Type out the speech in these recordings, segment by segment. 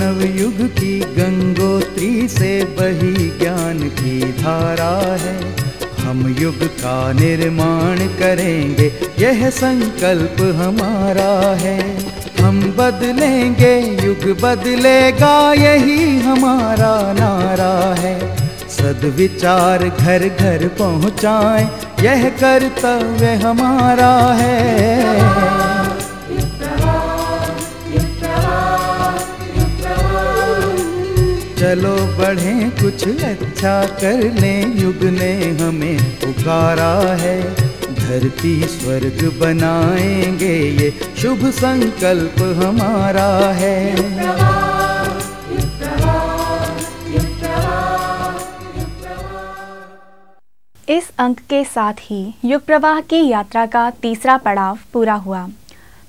नवयुग की गंगोत्री से बही ज्ञान की धारा है। हम युग का निर्माण करेंगे, यह संकल्प हमारा है। हम बदलेंगे, युग बदलेगा, यही हमारा नारा है। सद्विचार घर घर पहुँचाएं, यह कर्तव्य हमारा है। चलो बढ़ें, कुछ अच्छा कर लें, युग ने हमें पुकारा है। धरती स्वर्ग बनाएंगे, ये शुभ संकल्प हमारा है। इस अंक के साथ ही युग प्रवाह की यात्रा का तीसरा पड़ाव पूरा हुआ।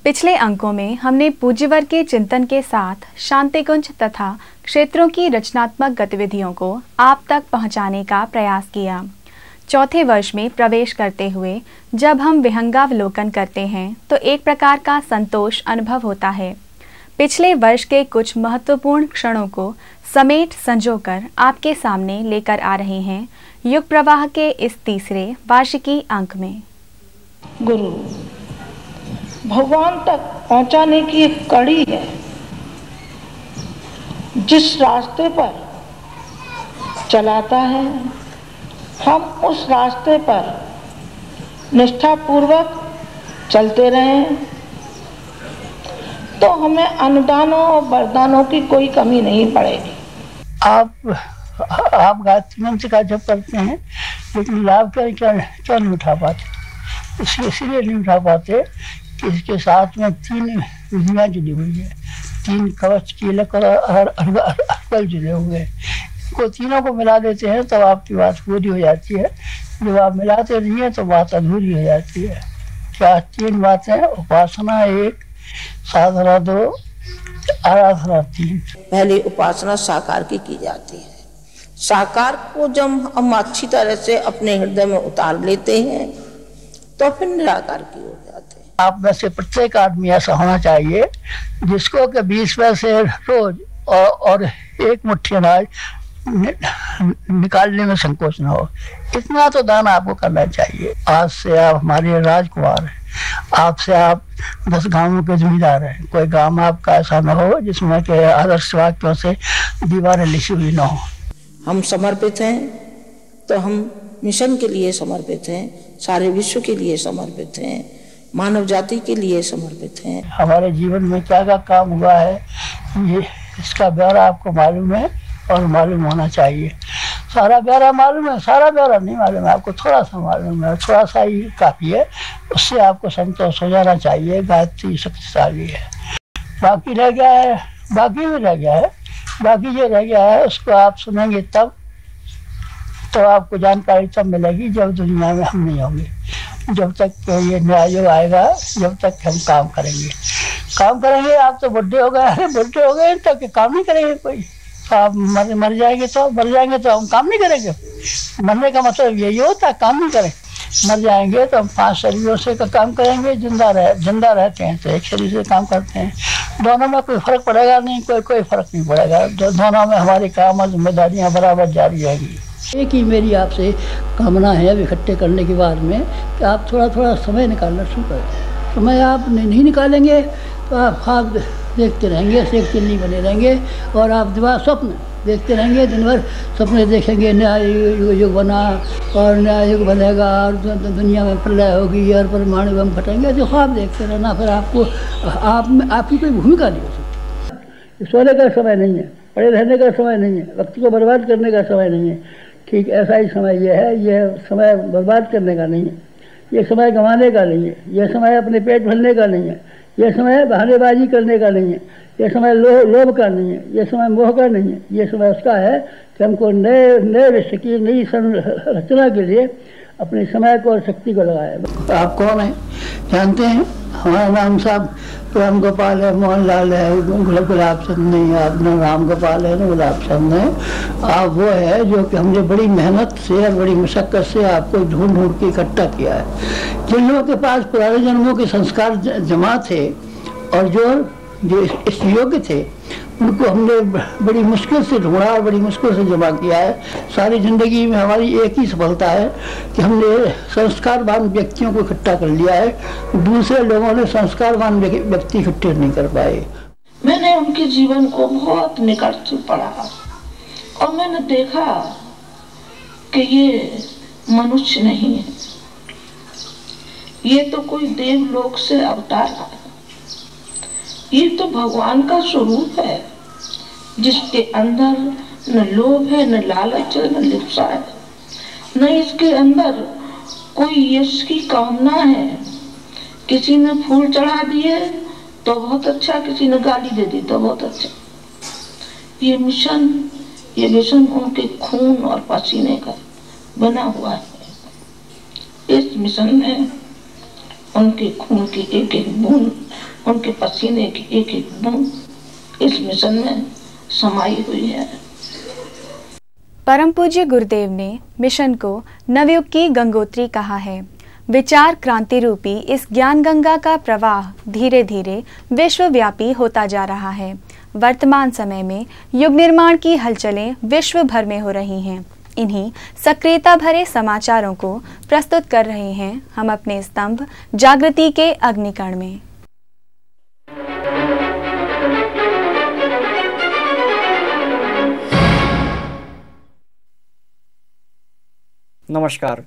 पिछले अंकों में हमने पूज्यवर के चिंतन के साथ शांतिकुंज तथा क्षेत्रों की रचनात्मक गतिविधियों को आप तक पहुंचाने का प्रयास किया। चौथे वर्ष में प्रवेश करते हुए जब हम विहंगावलोकन करते हैं तो एक प्रकार का संतोष अनुभव होता है। पिछले वर्ष के कुछ महत्वपूर्ण क्षणों को समेट संजोकर आपके सामने लेकर आ रहे हैं युग प्रवाह के इस तीसरे वार्षिकी अंक में। गुरु भगवान तक पहुंचाने की एक कड़ी है। जिस रास्ते पर चलाता है, हम उस रास्ते पर निष्ठापूर्वक चलते रहें तो हमें अनुदानों और वरदानों की कोई कमी नहीं पड़ेगी। आप गायत्री मंत्र का जप करते हैं, लेकिन लाभ क्या नहीं उठा पाते। इसलिए नहीं उठा पाते कि इसके साथ में 3 विधियाँ जुड़ी हुई है। 3 कवच, कीलक और अर्गल जुड़े हुए हैं। इनको तीनों को मिला देते हैं तो आपकी बात पूरी हो जाती है। जब आप मिलाते नहीं है तो बात अधूरी हो जाती है। क्या 3 बातें? उपासना 1, साधना 2, आराधना 3। पहले उपासना साकार की जाती है। साकार को जब हम अच्छी तरह से अपने हृदय में उतार लेते हैं तो फिर निराकार की हो जाते हैं। आप में से प्रत्येक आदमी ऐसा होना चाहिए जिसको कि 20 पैसे रोज और 1 मुट्ठी अनाज निकालने में संकोच न हो। इतना तो दान आपको करना चाहिए। आज से आप हमारे राजकुमार हैं, आपसे आप 10 गांवों के जमींदार हैं। कोई गांव आपका ऐसा न हो जिसमें के आदर्श वाक्यों से दीवारें लिखी हुई न हो। हम समर्पित हैं तो हम मिशन के लिए समर्पित हैं, सारे विश्व के लिए समर्पित हैं, मानव जाति के लिए समर्पित हैं। हमारे जीवन में क्या क्या काम हुआ है, ये इसका ब्यौरा आपको मालूम है और मालूम होना चाहिए। सारा ब्यौरा मालूम है, सारा ब्यौरा नहीं मालूम है, आपको थोड़ा सा मालूम है, थोड़ा सा ही काफ़ी है, उससे आपको संतोष हो जाना चाहिए। गायत्री शक्तिशाली है। बाकी रह गया है, बाकी भी रह गया है, बाकी जो रह गया है उसको आप सुनेंगे तब तो आपको जानकारी तब मिलेगी जब दुनिया में हम नहीं होंगे। जब तक ये न्याय योग आएगा, जब तक हम काम करेंगे। आप तो बुढ़े हो गए तब के काम नहीं करेंगे कोई। तो आप मर जाएंगे तो हम काम नहीं करेंगे। मरने का मतलब यही होता है, काम नहीं करें। मर जाएंगे तो हम 5 शरीरों से काम करेंगे। जिंदा रहते हैं तो 1 शरीर से काम करते हैं। दोनों में कोई फर्क पड़ेगा नहीं, कोई फर्क नहीं पड़ेगा। दोनों में हमारी काम और जिम्मेदारियाँ बराबर जारी रहेंगी। एक ही मेरी आपसे कामना है अब इकट्ठे करने के बाद में कि आप थोड़ा समय निकालना शुरू करें। समय आप नहीं निकालेंगे तो आप ख्वाब देखते रहेंगे, शेख चिल्ली बने रहेंगे और आप दिमाग स्वप्न देखते रहेंगे। दिन भर सपने देखेंगे, नया युग बना और नया युग बनेगा और दुनिया में प्रलय होगी और परमाणु बम फटेंगे। जो ख्वाब देखते रहना, फिर आपकी कोई भूमिका नहीं हो सकती। सोने का समय नहीं है, पड़े रहने का समय नहीं है, वक्त को बर्बाद करने का समय नहीं है। ठीक ऐसा ही समय ये है। यह समय बर्बाद करने का नहीं है, ये समय गंवाने का नहीं है, यह समय अपने पेट भरने का नहीं है, यह समय बहानेबाजी करने का नहीं है, यह समय लोभ का नहीं है, यह समय मोह का नहीं है। यह समय उसका है कि हमको नए विश्व की नई संरचना के लिए अपने समय को और शक्ति को लगाए। आप कौन हैं जानते हैं? हमारा नाम साहब राम गोपाल है, मोहनलाल है, गुलाब चंद नहीं है। अपना राम गोपाल है ना गुलाब चंद है। आप वो है जो कि हमने बड़ी मेहनत से और बड़ी मुशक्क़त से आपको ढूंढ के इकट्ठा किया है। जिन लोगों के पास पुराने जन्मों के संस्कार जमा थे और जो इस योग्य थे, उनको हमने बड़ी मुश्किल से ढूंढा और बड़ी मुश्किल से जमा किया है। सारी जिंदगी में हमारी एक ही सफलता है कि हमने संस्कारवान व्यक्तियों को इकट्ठा कर लिया है। दूसरे लोगों ने संस्कारवान व्यक्ति इकट्ठे नहीं कर पाए। मैंने उनके जीवन को बहुत निकट से पढ़ा और मैंने देखा कि ये मनुष्य नहीं है, ये तो कोई देवलोक से अवतार है, ये तो भगवान का स्वरूप है जिसके अंदर न लोभ है, न लालच है, न लिप्सा है, न इसके अंदर कोई यश की कामना है। किसी ने फूल चढ़ा दिए तो बहुत अच्छा, किसी ने गाली दे दी तो बहुत अच्छा। ये मिशन उनके खून और पसीने का बना हुआ है। इस मिशन में उनके खून की एक एक बूंद, उनके पसीने की एक एक बूंद इस मिशन में समाई हुई है। परम पूज्य गुरुदेव ने मिशन को नवयुग की गंगोत्री कहा है। विचार क्रांति रूपी इस ज्ञान गंगा का प्रवाह धीरे धीरे विश्वव्यापी होता जा रहा है। वर्तमान समय में युग निर्माण की हलचलें विश्व भर में हो रही हैं। इन्हीं सक्रियता भरे समाचारों को प्रस्तुत कर रहे हैं हम अपने स्तंभ जागृति के अग्निकण में। नमस्कार,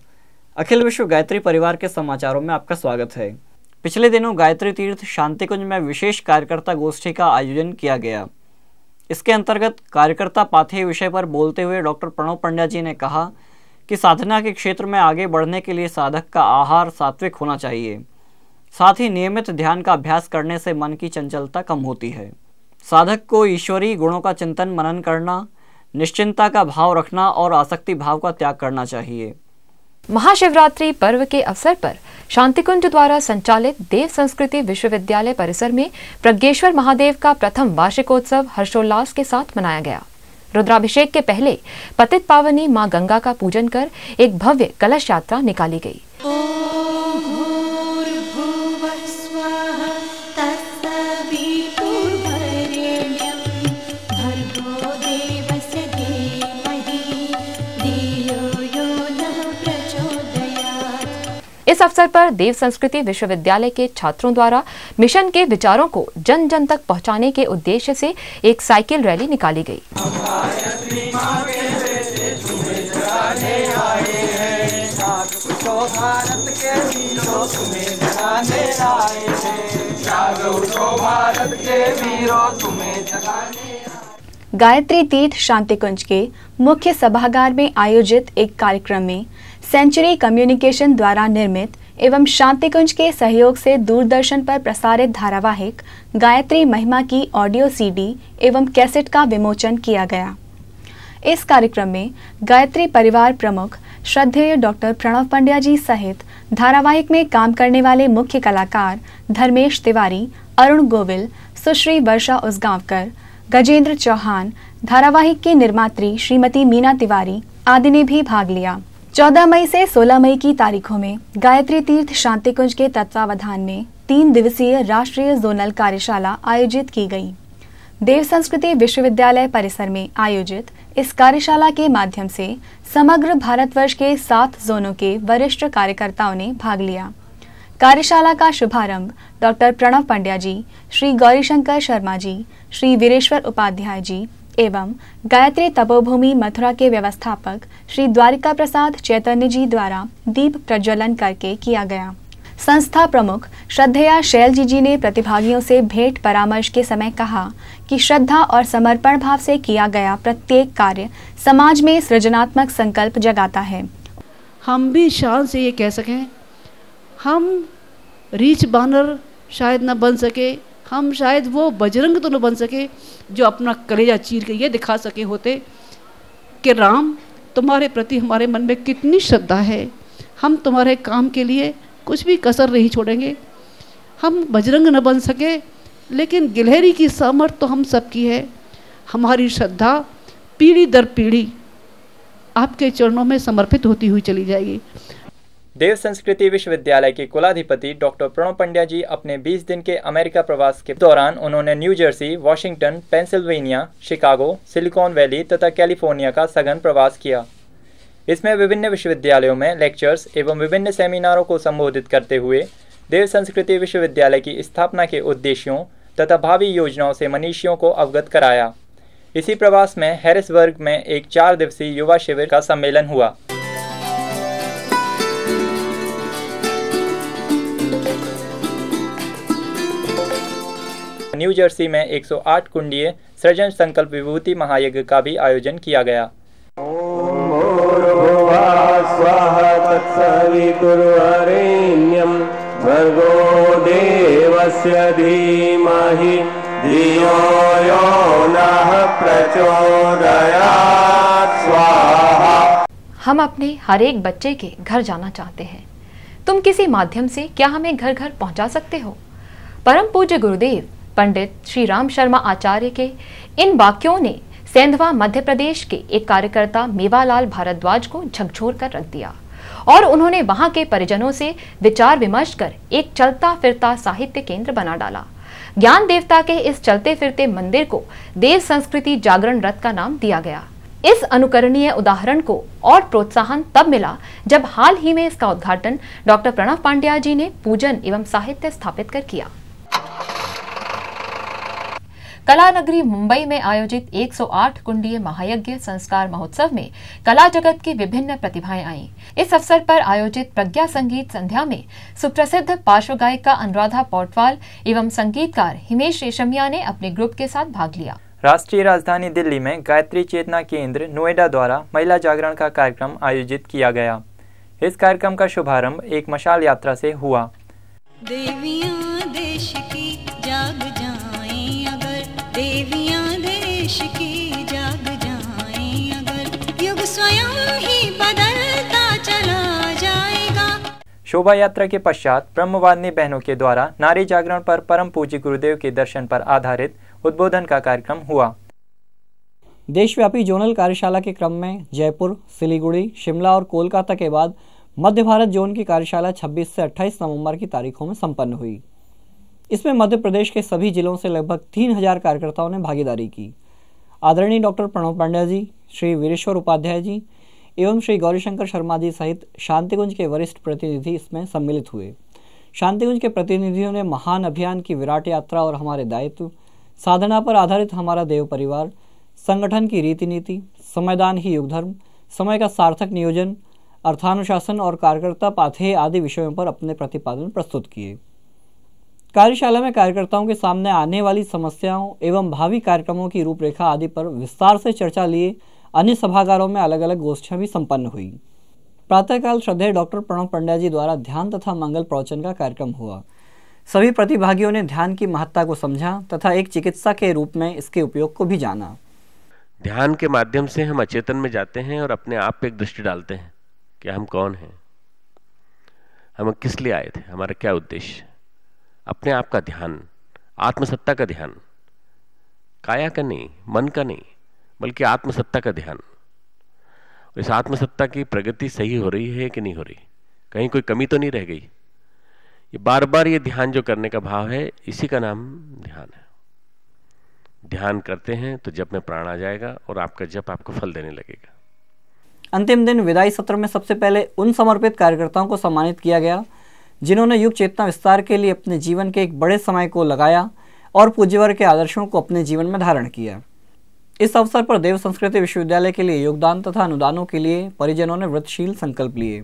अखिल विश्व गायत्री परिवार के समाचारों में आपका स्वागत है। पिछले दिनों गायत्री तीर्थ शांतिकुंज में विशेष कार्यकर्ता गोष्ठी का आयोजन किया गया। इसके अंतर्गत कार्यकर्ता पाथेय विषय पर बोलते हुए डॉक्टर प्रणव पंड्या जी ने कहा कि साधना के क्षेत्र में आगे बढ़ने के लिए साधक का आहार सात्विक होना चाहिए। साथ ही नियमित ध्यान का अभ्यास करने से मन की चंचलता कम होती है। साधक को ईश्वरीय गुणों का चिंतन मनन करना, निश्चिंता का भाव रखना और आसक्ति भाव का त्याग करना चाहिए। महाशिवरात्रि पर्व के अवसर पर शांतिकुंज द्वारा संचालित देव संस्कृति विश्वविद्यालय परिसर में प्रज्ञेश्वर महादेव का प्रथम वार्षिकोत्सव हर्षोल्लास के साथ मनाया गया। रुद्राभिषेक के पहले पतित पावनी मां गंगा का पूजन कर एक भव्य कलश यात्रा निकाली गई। इस अवसर पर देव संस्कृति विश्वविद्यालय के छात्रों द्वारा मिशन के विचारों को जन जन तक पहुंचाने के उद्देश्य से एक साइकिल रैली निकाली गई। गायत्री तीर्थ शांतिकुंज के मुख्य सभागार में आयोजित एक कार्यक्रम में सेंचुरी कम्युनिकेशन द्वारा निर्मित एवं शांतिकुंज के सहयोग से दूरदर्शन पर प्रसारित धारावाहिक गायत्री महिमा की ऑडियो सीडी एवं कैसेट का विमोचन किया गया। इस कार्यक्रम में गायत्री परिवार प्रमुख श्रद्धेय डॉक्टर प्रणव पंड्या जी सहित धारावाहिक में काम करने वाले मुख्य कलाकार धर्मेश तिवारी, अरुण गोविल, सुश्री वर्षा उसगांवकर, गजेंद्र चौहान, धारावाहिक की निर्मात्री श्रीमती मीना तिवारी आदि ने भी भाग लिया। 14 मई से 16 मई की तारीखों में गायत्री तीर्थ शांतिकुंज के तत्वावधान में 3 दिवसीय राष्ट्रीय जोनल कार्यशाला आयोजित की गई। देव संस्कृति विश्वविद्यालय परिसर में आयोजित इस कार्यशाला के माध्यम से समग्र भारतवर्ष के 7 जोनों के वरिष्ठ कार्यकर्ताओं ने भाग लिया। कार्यशाला का शुभारंभ डॉक्टर प्रणव पंड्या जी, श्री गौरीशंकर शर्मा जी, श्री वीरेश्वर उपाध्याय जी एवं गायत्री तपोभूमि मथुरा के व्यवस्थापक श्री द्वारिका प्रसाद चैतन्य जी द्वारा दीप प्रज्वलन करके किया गया। संस्था प्रमुख श्रद्धेया शैलजी जी ने प्रतिभागियों से भेंट परामर्श के समय कहा कि श्रद्धा और समर्पण भाव से किया गया प्रत्येक कार्य समाज में सृजनात्मक संकल्प जगाता है। हम भी शान से ये कह सकें, हम रीछ बानर शायद न बन सके, हम शायद वो बजरंग तो न बन सके जो अपना कलेजा चीर के ये दिखा सके होते कि राम तुम्हारे प्रति हमारे मन में कितनी श्रद्धा है, हम तुम्हारे काम के लिए कुछ भी कसर नहीं छोड़ेंगे। हम बजरंग न बन सके लेकिन गिलहरी की सामर्थ तो हम सबकी है। हमारी श्रद्धा पीढ़ी दर पीढ़ी आपके चरणों में समर्पित होती हुई चली जाएगी। देव संस्कृति विश्वविद्यालय के कुलाधिपति डॉक्टर प्रणव पंड्या जी अपने 20 दिन के अमेरिका प्रवास के दौरान उन्होंने new Jersey, Washington, Pennsylvania, Chicago, silicon valley तथा कैलिफोर्निया का सघन प्रवास किया। इसमें विभिन्न विश्वविद्यालयों में लेक्चर्स एवं विभिन्न सेमिनारों को संबोधित करते हुए देव संस्कृति विश्वविद्यालय की स्थापना के उद्देश्यों तथा भावी योजनाओं से मनीषियों को अवगत कराया। इसी प्रवास में हैरिसबर्ग में एक 4 दिवसीय युवा शिविर का सम्मेलन हुआ। न्यू जर्सी में 108 कुंडीय सृजन संकल्प विभूति महायज्ञ का भी आयोजन किया गया। भर्गो देवस्य धीमहि धियो यो नः प्रचोदयात् स्वाहा। हम अपने हर एक बच्चे के घर जाना चाहते हैं। तुम किसी माध्यम से क्या हमें घर घर पहुंचा सकते हो? परम पूज्य गुरुदेव पंडित श्री राम शर्मा आचार्य के इन वाक्यों ने सेंधवा मध्य प्रदेश के एक कार्यकर्ता मेवालाल भारद्वाज को झकझोर कर रख दिया और उन्होंने वहां के परिजनों से विचार विमर्श कर एक चलता फिरता साहित्य केंद्र बना डाला। ज्ञान देवता के इस चलते फिरते मंदिर को देव संस्कृति जागरण रथ का नाम दिया गया। इस अनुकरणीय उदाहरण को और प्रोत्साहन तब मिला जब हाल ही में इसका उद्घाटन डॉक्टर प्रणव पांड्या जी ने पूजन एवं साहित्य स्थापित कर किया। कला नगरी मुंबई में आयोजित 108 कुंडीय महायज्ञ संस्कार महोत्सव में कला जगत की विभिन्न प्रतिभाएं आईं। इस अवसर पर आयोजित प्रज्ञा संगीत संध्या में सुप्रसिद्ध पार्श्व गायिका अनुराधा पौडवाल एवं संगीतकार हिमेश रेशमिया ने अपने ग्रुप के साथ भाग लिया। राष्ट्रीय राजधानी दिल्ली में गायत्री चेतना केंद्र नोएडा द्वारा महिला जागरण का कार्यक्रम आयोजित किया गया। इस कार्यक्रम का शुभारंभ एक मशाल यात्रा से हुआ। देवियां देश की जाग जाएं अगर, देवियां देश की जाग जाएं अगर, युग स्वयं ही बदलता चला जाएगा। शोभा यात्रा के पश्चात ब्रह्मवादिनी बहनों के द्वारा नारी जागरण पर परम पूज्य गुरुदेव के दर्शन पर आधारित उद्बोधन का कार्यक्रम हुआ। देशव्यापी जोनल कार्यशाला के क्रम में जयपुर, सिलीगुड़ी, शिमला और कोलकाता के बाद मध्य भारत जोन की कार्यशाला 26 से 28 नवंबर की तारीखों में संपन्न हुई। इसमें मध्य प्रदेश के सभी जिलों से लगभग 3000 कार्यकर्ताओं ने भागीदारी की। आदरणीय डॉक्टर प्रणव पांड्या जी, श्री वीरेश्वर उपाध्याय जी एवं श्री गौरीशंकर शर्मा जी सहित शांतिकुंज के वरिष्ठ प्रतिनिधि इसमें सम्मिलित हुए। शांतिकुंज के प्रतिनिधियों ने महान अभियान की विराट यात्रा और हमारे दायित्व, साधना पर आधारित हमारा देव परिवार, संगठन की रीति नीति, समयदान ही युग धर्म, समय का सार्थक नियोजन, अर्थानुशासन और कार्यकर्ता पाथेय आदि विषयों पर अपने प्रतिपादन प्रस्तुत किए। कार्यशाला में कार्यकर्ताओं के सामने आने वाली समस्याओं एवं भावी कार्यक्रमों की रूपरेखा आदि पर विस्तार से चर्चा लिए अन्य सभागारों में अलग अलग गोष्ठियां भी संपन्न हुई। प्रातःकाल श्रद्धेय डॉक्टर प्रणव पांड्या जी द्वारा ध्यान तथा मंगल प्रवचन का कार्यक्रम हुआ। सभी प्रतिभागियों ने ध्यान की महत्ता को समझा तथा एक चिकित्सा के रूप में इसके उपयोग को भी जाना। ध्यान के माध्यम से हम अचेतन में जाते हैं और अपने आप पे एक दृष्टि डालते हैं कि हम कौन हैं, हम किस लिए आए थे, हमारा क्या उद्देश्य। अपने आप का ध्यान, आत्मसत्ता का ध्यान, काया का नहीं, मन का नहीं, बल्कि आत्मसत्ता का ध्यान। इस आत्मसत्ता की प्रगति सही हो रही है कि नहीं हो रही, कहीं कोई कमी तो नहीं रह गई। ये बार बार ये ध्यान जो करने का भाव है, इसी का नाम ध्यान है। ध्यान करते हैं तो जप में प्राण आ जाएगा और आपका जप आपको फल देने लगेगा। अंतिम दिन विदाई सत्र में सबसे पहले उन समर्पित कार्यकर्ताओं को सम्मानित किया गया जिन्होंने युग चेतना विस्तार के लिए अपने जीवन के एक बड़े समय को लगाया और पूज्यवर के आदर्शों को अपने जीवन में धारण किया। इस अवसर पर देव संस्कृति विश्वविद्यालय के लिए योगदान तथा अनुदानों के लिए परिजनों ने व्रतशील संकल्प लिए।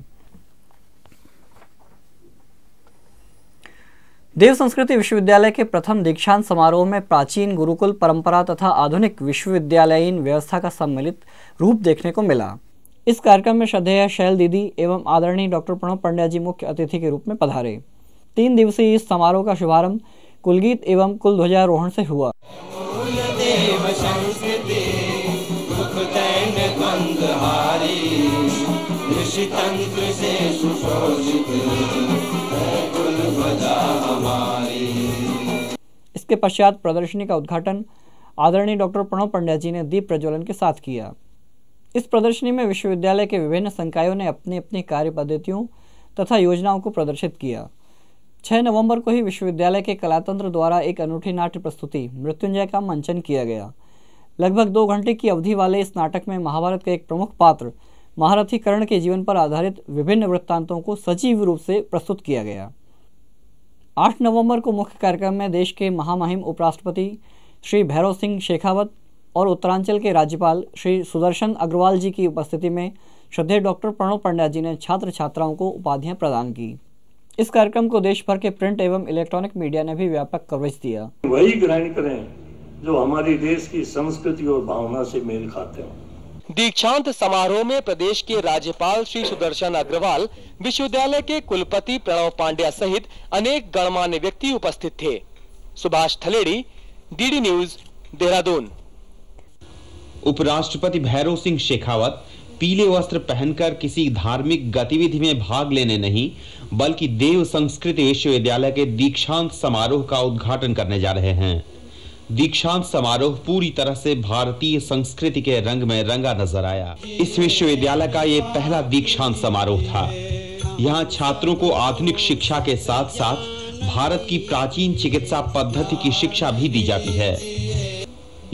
देव संस्कृति विश्वविद्यालय के प्रथम दीक्षांत समारोह में प्राचीन गुरुकुल परंपरा तथा आधुनिक विश्वविद्यालयीन व्यवस्था का सम्मिलित रूप देखने को मिला। इस कार्यक्रम में श्रद्धेय शैल दीदी एवं आदरणीय डॉक्टर प्रणव पांड्या जी मुख्य अतिथि के रूप में पधारे। 3 दिवसीय इस समारोह का शुभारंभ कुलगीत एवं कुल ध्वजारोहण से हुआ। इसके पश्चात प्रदर्शनी का उद्घाटन आदरणीय डॉक्टर प्रणव पांड्या जी ने दीप प्रज्वलन के साथ किया। इस प्रदर्शनी में विश्वविद्यालय के विभिन्न संकायों ने अपनी अपनी कार्य पद्धतियों तथा योजनाओं को प्रदर्शित किया। 6 नवंबर को ही विश्वविद्यालय के कलातंत्र द्वारा एक अनूठी नाट्य प्रस्तुति मृत्युंजय का मंचन किया गया। लगभग 2 घंटे की अवधि वाले इस नाटक में महाभारत का एक प्रमुख पात्र महारथी कर्ण के जीवन पर आधारित विभिन्न वृत्तांतों को सजीव रूप से प्रस्तुत किया गया। 8 नवंबर को मुख्य कार्यक्रम में देश के महामहिम उपराष्ट्रपति श्री भैरव सिंह शेखावत और उत्तरांचल के राज्यपाल श्री सुदर्शन अग्रवाल जी की उपस्थिति में श्रद्धेय डॉक्टर प्रणव पंड्या जी ने छात्र छात्राओं को उपाधियां प्रदान की। इस कार्यक्रम को देश भर के प्रिंट एवं इलेक्ट्रॉनिक मीडिया ने भी व्यापक कवरेज दिया। वही ग्रहण करें जो हमारी देश की संस्कृति और भावना से मेल खाते हैं। दीक्षांत समारोह में प्रदेश के राज्यपाल श्री सुदर्शन अग्रवाल, विश्वविद्यालय के कुलपति प्रणव पांड्या सहित अनेक गणमान्य व्यक्ति उपस्थित थे। Subhash Thaledi, DD News, Dehradun. उपराष्ट्रपति भैरव सिंह शेखावत पीले वस्त्र पहनकर किसी धार्मिक गतिविधि में भाग लेने नहीं बल्कि देव संस्कृति विश्वविद्यालय के दीक्षांत समारोह का उद्घाटन करने जा रहे हैं। दीक्षांत समारोह पूरी तरह से भारतीय संस्कृति के रंग में रंगा नजर आया। इस विश्वविद्यालय का ये पहला दीक्षांत समारोह था। यहाँ छात्रों को आधुनिक शिक्षा के साथ साथ भारत की प्राचीन चिकित्सा पद्धति की शिक्षा भी दी जाती है।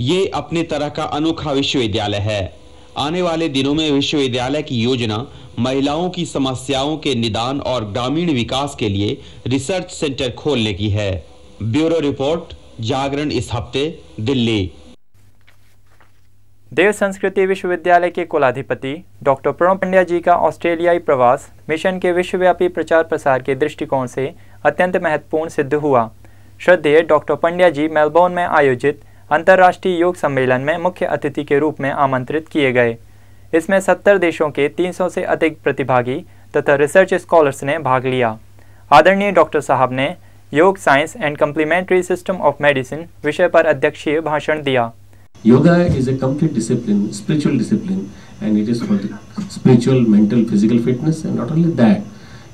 ये अपने तरह का अनोखा विश्वविद्यालय है। आने वाले दिनों में विश्वविद्यालय की योजना महिलाओं की समस्याओं के निदान और ग्रामीण विकास के लिए रिसर्च सेंटर खोलने की है। ब्यूरो रिपोर्ट, जागरण इस हफ्ते, दिल्ली। देव संस्कृति विश्वविद्यालय के कुलाधिपति डॉक्टर प्रणव पंड्या जी का ऑस्ट्रेलियाई प्रवास मिशन के विश्वव्यापी प्रचार प्रसार के दृष्टिकोण से अत्यंत महत्वपूर्ण सिद्ध हुआ। श्रद्धेय डॉक्टर पंड्या जी मेलबोर्न में आयोजित अंतर्राष्ट्रीय योग सम्मेलन में मुख्य अतिथि के रूप में आमंत्रित किए गए। इसमें 70 देशों के 300 से अधिक प्रतिभागी तथा रिसर्च स्कॉलर्स ने भाग लिया। आदरणीय डॉक्टर साहब ने yoga science and complementary system of medicine विषय पर अध्यक्षीय भाषण दिया। Yoga is a complete discipline, spiritual discipline, and it is for the spiritual, mental, physical fitness, and not only that,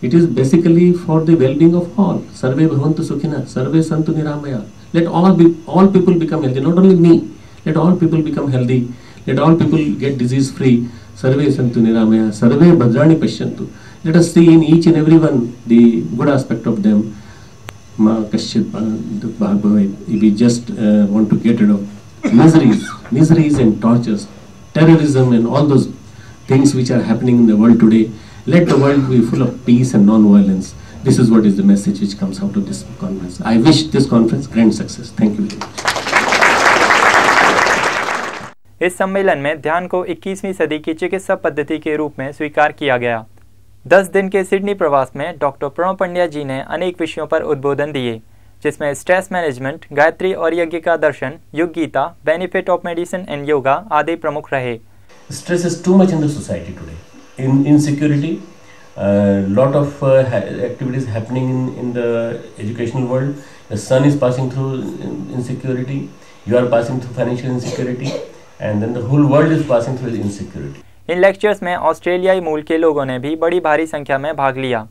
it is basically for the well-being of all. Sarve bhavantu sukhina, sarve santu niramaya. Let all people become healthy, not only me. Let all people become healthy. Let all people get disease free. Sarve santu niramaya, sarve bhadrani pashyantu. Let us see in each and every one the good aspect of them. Ma kasyit bhagavad. If we just want to get rid of miseries and tortures, terrorism and all those things which are happening in the world today, let the world be full of peace and non-violence. This is what is the message which comes out of this conference. I wish this conference grand success. Thank you very much. इस सम्मेलन में ध्यान को 21वीं सदी की चिकित्सा पद्धति के रूप में स्वीकार किया गया। 10 दिन के सिडनी प्रवास में डॉक्टर प्रणव पंड्या जी ने अनेक विषयों पर उद्बोधन दिए, जिसमें स्ट्रेस मैनेजमेंट, गायत्री और यज्ञ का दर्शन, युग गीता, benefit of medicine and yoga आदि प्रमुख रहे। Stress is too much in the society today. In insecurity, lot of activities happening in the educational world. The son is passing through insecurity. You are passing through financial insecurity, and then the whole world is passing through insecurity. In lectures में ऑस्ट्रेलियाई मूल के लोगों ने भी बड़ी भारी संख्या में भाग लिया।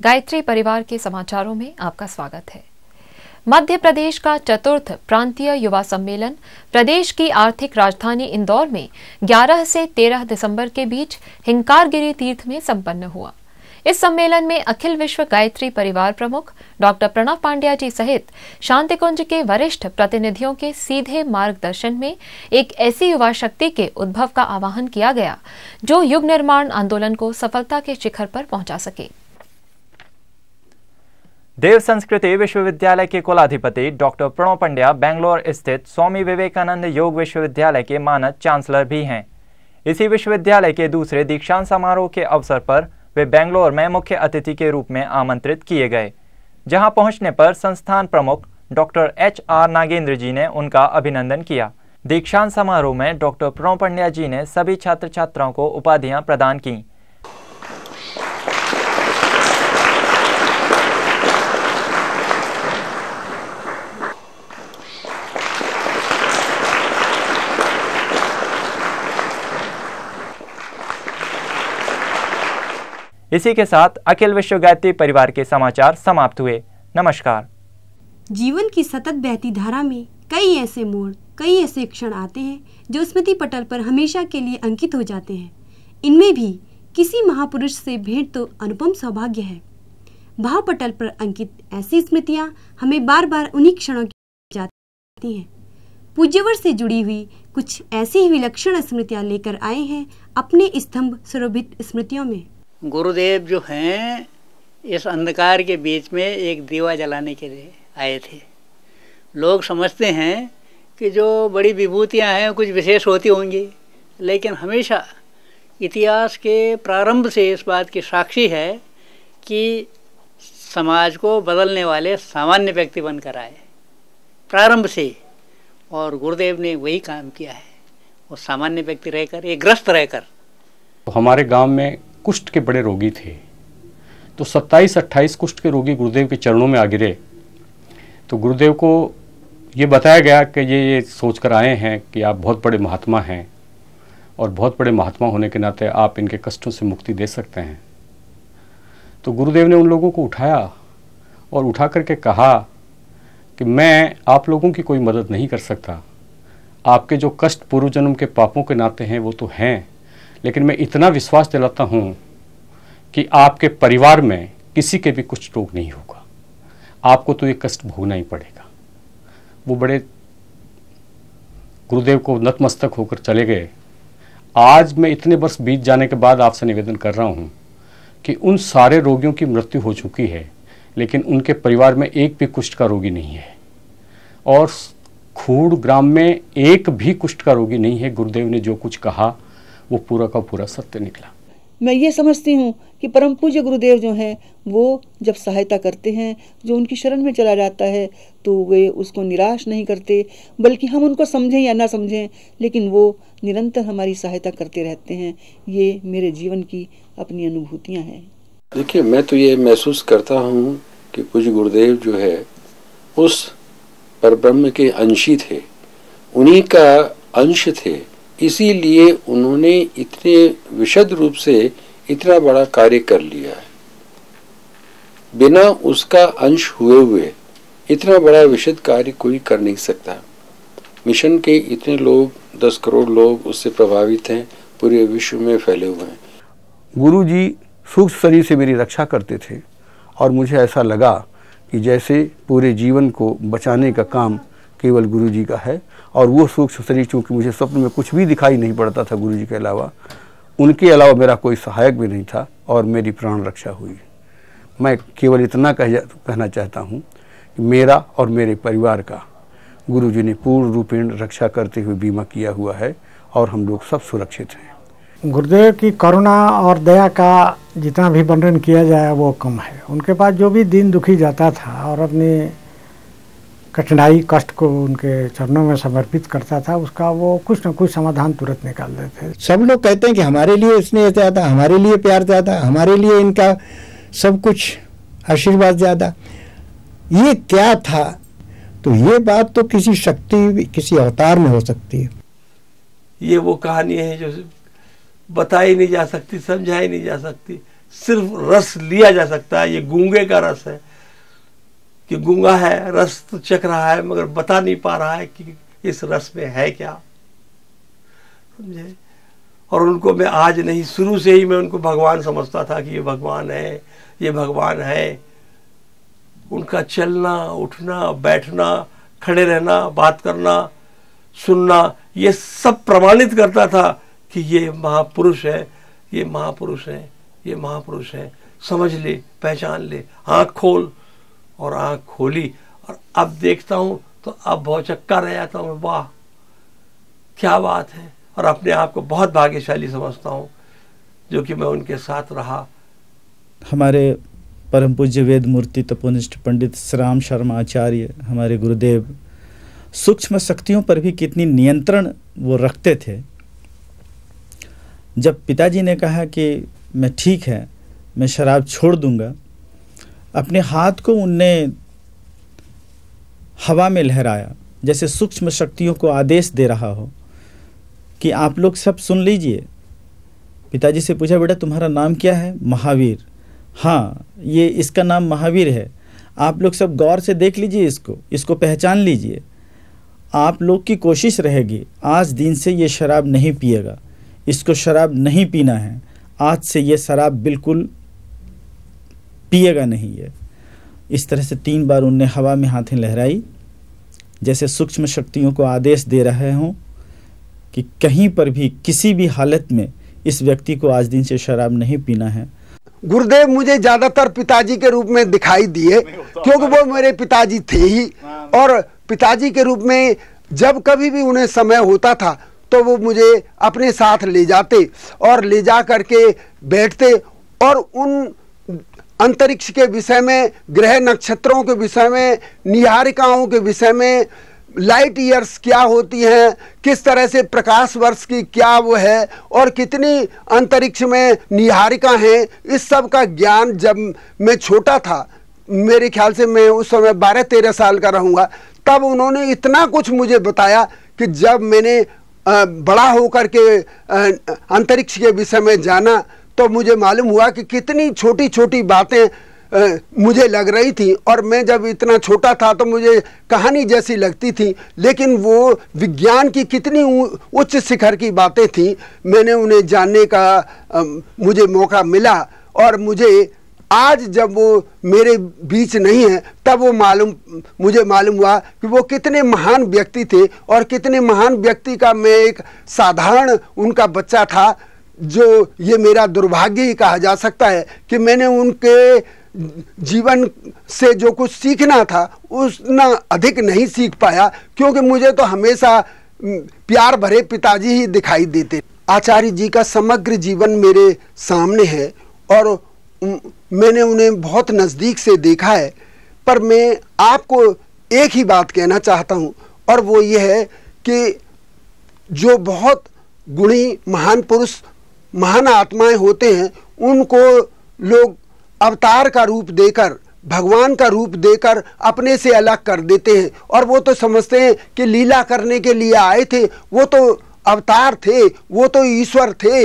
गायत्री परिवार के समाचारों में आपका स्वागत है। मध्य प्रदेश का चतुर्थ प्रांतीय युवा सम्मेलन प्रदेश की आर्थिक राजधानी इंदौर में 11 से 13 दिसंबर के बीच हिंकारगिरी तीर्थ में संपन्न हुआ। इस सम्मेलन में अखिल विश्व गायत्री परिवार प्रमुख डॉक्टर प्रणव पांड्या जी सहित शांतिकुंज के वरिष्ठ प्रतिनिधियों के सीधे मार्गदर्शन में एक ऐसी युवा शक्ति के उद्भव का आह्वान किया गया जो युग निर्माण आंदोलन को सफलता के शिखर पर पहुंचा सके। देव संस्कृति विश्वविद्यालय के कुलाधिपति डॉक्टर प्रणव पंड्या बेंगलोर स्थित स्वामी विवेकानंद योग विश्वविद्यालय के मानद चांसलर भी हैं। इसी विश्वविद्यालय के दूसरे दीक्षांत समारोह के अवसर पर वे बेंगलोर में मुख्य अतिथि के रूप में आमंत्रित किए गए, जहां पहुंचने पर संस्थान प्रमुख डॉक्टर HR नागेंद्र जी ने उनका अभिनंदन किया। दीक्षांत समारोह में डॉक्टर प्रणव पंड्या जी ने सभी छात्र छात्राओं को उपाधियां प्रदान की। इसी के साथ अखिल विश्व गायत्री परिवार के समाचार समाप्त हुए। नमस्कार। जीवन की सतत बहती धारा में कई ऐसे मोड़, कई ऐसे क्षण आते हैं जो स्मृति पटल पर हमेशा के लिए अंकित हो जाते हैं। इनमें भी किसी महापुरुष से भेंट तो अनुपम सौभाग्य है। भावपटल पर अंकित ऐसी स्मृतियाँ हमें बार बार उन्हीं क्षणों की जाती हैं। पूज्यवर से जुड़ी हुई कुछ ऐसी ही विलक्षण स्मृतियाँ लेकर आए हैं अपने स्तंभ सुरभित स्मृतियों में। गुरुदेव जो हैं इस अंधकार के बीच में एक दीवा जलाने के लिए आए थे। लोग समझते हैं कि जो बड़ी विभूतियाँ हैं कुछ विशेष होती होंगी, लेकिन हमेशा इतिहास के प्रारंभ से इस बात की साक्षी है कि समाज को बदलने वाले सामान्य व्यक्ति बनकर आए प्रारंभ से, और गुरुदेव ने वही काम किया है। वो सामान्य व्यक्ति रहकर, एक ग्रस्त रहकर। हमारे गांव में कुष्ठ के बड़े रोगी थे, तो 27-28 कुष्ठ के रोगी गुरुदेव के चरणों में आ गिरे। तो गुरुदेव को ये बताया गया कि ये सोच कर आए हैं कि आप बहुत बड़े महात्मा हैं और बहुत बड़े महात्मा होने के नाते आप इनके कष्टों से मुक्ति दे सकते हैं। तो गुरुदेव ने उन लोगों को उठाया और उठा करके कहा कि मैं आप लोगों की कोई मदद नहीं कर सकता। आपके जो कष्ट पूर्व जन्म के पापों के नाते हैं वो तो हैं, लेकिन मैं इतना विश्वास दिलाता हूँ कि आपके परिवार में किसी के भी कुछ रोग नहीं होगा। आपको तो ये कष्ट भोगना ही पड़ेगा। वो बड़े गुरुदेव को नतमस्तक होकर चले गए। आज मैं इतने वर्ष बीत जाने के बाद आपसे निवेदन कर रहा हूँ कि उन सारे रोगियों की मृत्यु हो चुकी है, लेकिन उनके परिवार में एक भी कुष्ठ का रोगी नहीं है और खूड़ ग्राम में एक भी कुष्ठ का रोगी नहीं है। गुरुदेव ने जो कुछ कहा वो पूरा का पूरा सत्य निकला। मैं ये समझती हूँ कि परम पूज्य गुरुदेव जो हैं वो जब सहायता करते हैं, जो उनकी शरण में चला जाता है, तो वे उसको निराश नहीं करते, बल्कि हम उनको समझें या ना समझें, लेकिन वो निरंतर हमारी सहायता करते रहते हैं। ये मेरे जीवन की अपनी अनुभूतियाँ हैं। देखिए, मैं तो ये महसूस करता हूँ कि पूज्य गुरुदेव जो है उस परब्रह्म के अंशी थे, उन्हीं का अंश थे, इसीलिए उन्होंने इतने विशद रूप से इतना बड़ा कार्य कर लिया है। बिना उसका अंश हुए इतना बड़ा विशद कार्य कोई कर नहीं सकता। मिशन के इतने लोग, 10 करोड़ लोग उससे प्रभावित हैं, पूरे विश्व में फैले हुए हैं। गुरु जी सूक्ष्म शरीर से मेरी रक्षा करते थे और मुझे ऐसा लगा कि जैसे पूरे जीवन को बचाने का काम केवल गुरु जी का है, और वो सूक्ष्म शरीर, चूँकि मुझे स्वप्न में कुछ भी दिखाई नहीं पड़ता था गुरु जी के अलावा, उनके अलावा मेरा कोई सहायक भी नहीं था और मेरी प्राण रक्षा हुई। मैं केवल इतना कहना चाहता हूँ कि मेरा और मेरे परिवार का गुरु जी ने पूर्ण रूपेण रक्षा करते हुए बीमा किया हुआ है और हम लोग सब सुरक्षित हैं। गुरुदेव की करुणा और दया का जितना भी वर्णन किया जाए वो कम है। उनके पास जो भी दीन दुखी जाता था और अपनी कठिनाई कष्ट को उनके चरणों में समर्पित करता था, उसका वो कुछ न कुछ समाधान तुरंत निकाल देते। सब लोग कहते हैं कि हमारे लिए स्नेह ज़्यादा, हमारे लिए प्यार ज़्यादा, हमारे लिए इनका सब कुछ आशीर्वाद ज़्यादा। ये क्या था? तो ये बात तो किसी शक्ति, किसी अवतार में हो सकती है। ये वो कहानी है जो बताई नहीं जा सकती, समझाई नहीं जा सकती, सिर्फ रस लिया जा सकता है। ये गूंगे का रस है कि गूंगा है, रस तो चख रहा है मगर बता नहीं पा रहा है कि इस रस में है क्या, समझे। और उनको मैं आज नहीं, शुरू से ही मैं उनको भगवान समझता था कि ये भगवान है, ये भगवान है। उनका चलना, उठना, बैठना, खड़े रहना, बात करना, सुनना, ये सब प्रमाणित करता था कि ये महापुरुष है, ये महापुरुष है, ये महापुरुष है। समझ ले, पहचान ले, आँख खोल। और आँख खोली और अब देखता हूँ तो अब भौचक्का रह जाता हूँ, वाह क्या बात है। और अपने आप को बहुत भाग्यशाली समझता हूँ जो कि मैं उनके साथ रहा। हमारे परम पूज्य वेद मूर्ति तपोनिष्ठ पंडित श्री राम शर्मा आचार्य, हमारे गुरुदेव, सूक्ष्म शक्तियों पर भी कितनी नियंत्रण वो रखते थे। जब पिताजी ने कहा कि मैं ठीक है, मैं शराब छोड़ दूंगा, अपने हाथ को उनने हवा में लहराया, जैसे सूक्ष्म शक्तियों को आदेश दे रहा हो कि आप लोग सब सुन लीजिए। पिताजी से पूछा, बेटा तुम्हारा नाम क्या है? महावीर। हाँ, ये इसका नाम महावीर है। आप लोग सब गौर से देख लीजिए, इसको पहचान लीजिए। आप लोग की कोशिश रहेगी आज दिन से ये शराब नहीं पिएगा, इसको शराब नहीं पीना है। आज से ये शराब बिल्कुल पिएगा नहीं है। इस तरह से 3 बार उनने हवा में हाथें लहराई, जैसे सूक्ष्म शक्तियों को आदेश दे रहे हों कि कहीं पर भी किसी भी हालत में इस व्यक्ति को आज दिन से शराब नहीं पीना है। गुरुदेव मुझे ज्यादातर पिताजी के रूप में दिखाई दिए, क्योंकि वो मेरे पिताजी थे ही, और पिताजी के रूप में जब कभी भी उन्हें समय होता था तो वो मुझे अपने साथ ले जाते और ले जा करके बैठते और उन अंतरिक्ष के विषय में, ग्रह नक्षत्रों के विषय में, निहारिकाओं के विषय में, लाइट ईयर्स क्या होती हैं, किस तरह से प्रकाश वर्ष की क्या वो है और कितनी अंतरिक्ष में निहारिका हैं, इस सब का ज्ञान जब मैं छोटा था, मेरे ख्याल से मैं उस समय 12-13 साल का रहूँगा, तब उन्होंने इतना कुछ मुझे बताया कि जब मैंने बड़ा होकर के अंतरिक्ष के विषय में जाना तो मुझे मालूम हुआ कि कितनी छोटी छोटी बातें मुझे लग रही थी, और मैं जब इतना छोटा था तो मुझे कहानी जैसी लगती थी, लेकिन वो विज्ञान की कितनी उच्च शिखर की बातें थी। मैंने उन्हें जानने का मुझे मौका मिला, और मुझे आज जब वो मेरे बीच नहीं है तब वो मुझे मालूम हुआ कि वो कितने महान व्यक्ति थे, और कितने महान व्यक्ति का मैं एक साधारण उनका बच्चा था, जो ये मेरा दुर्भाग्य ही कहा जा सकता है कि मैंने उनके जीवन से जो कुछ सीखना था उतना अधिक नहीं सीख पाया, क्योंकि मुझे तो हमेशा प्यार भरे पिताजी ही दिखाई देते। आचार्य जी का समग्र जीवन मेरे सामने है और मैंने उन्हें बहुत नज़दीक से देखा है, पर मैं आपको एक ही बात कहना चाहता हूँ, और वो ये है कि जो बहुत गुणी महान पुरुष, महान आत्माएं होते हैं, उनको लोग अवतार का रूप देकर, भगवान का रूप देकर अपने से अलग कर देते हैं, और वो तो समझते हैं कि लीला करने के लिए आए थे, वो तो अवतार थे, वो तो ईश्वर थे,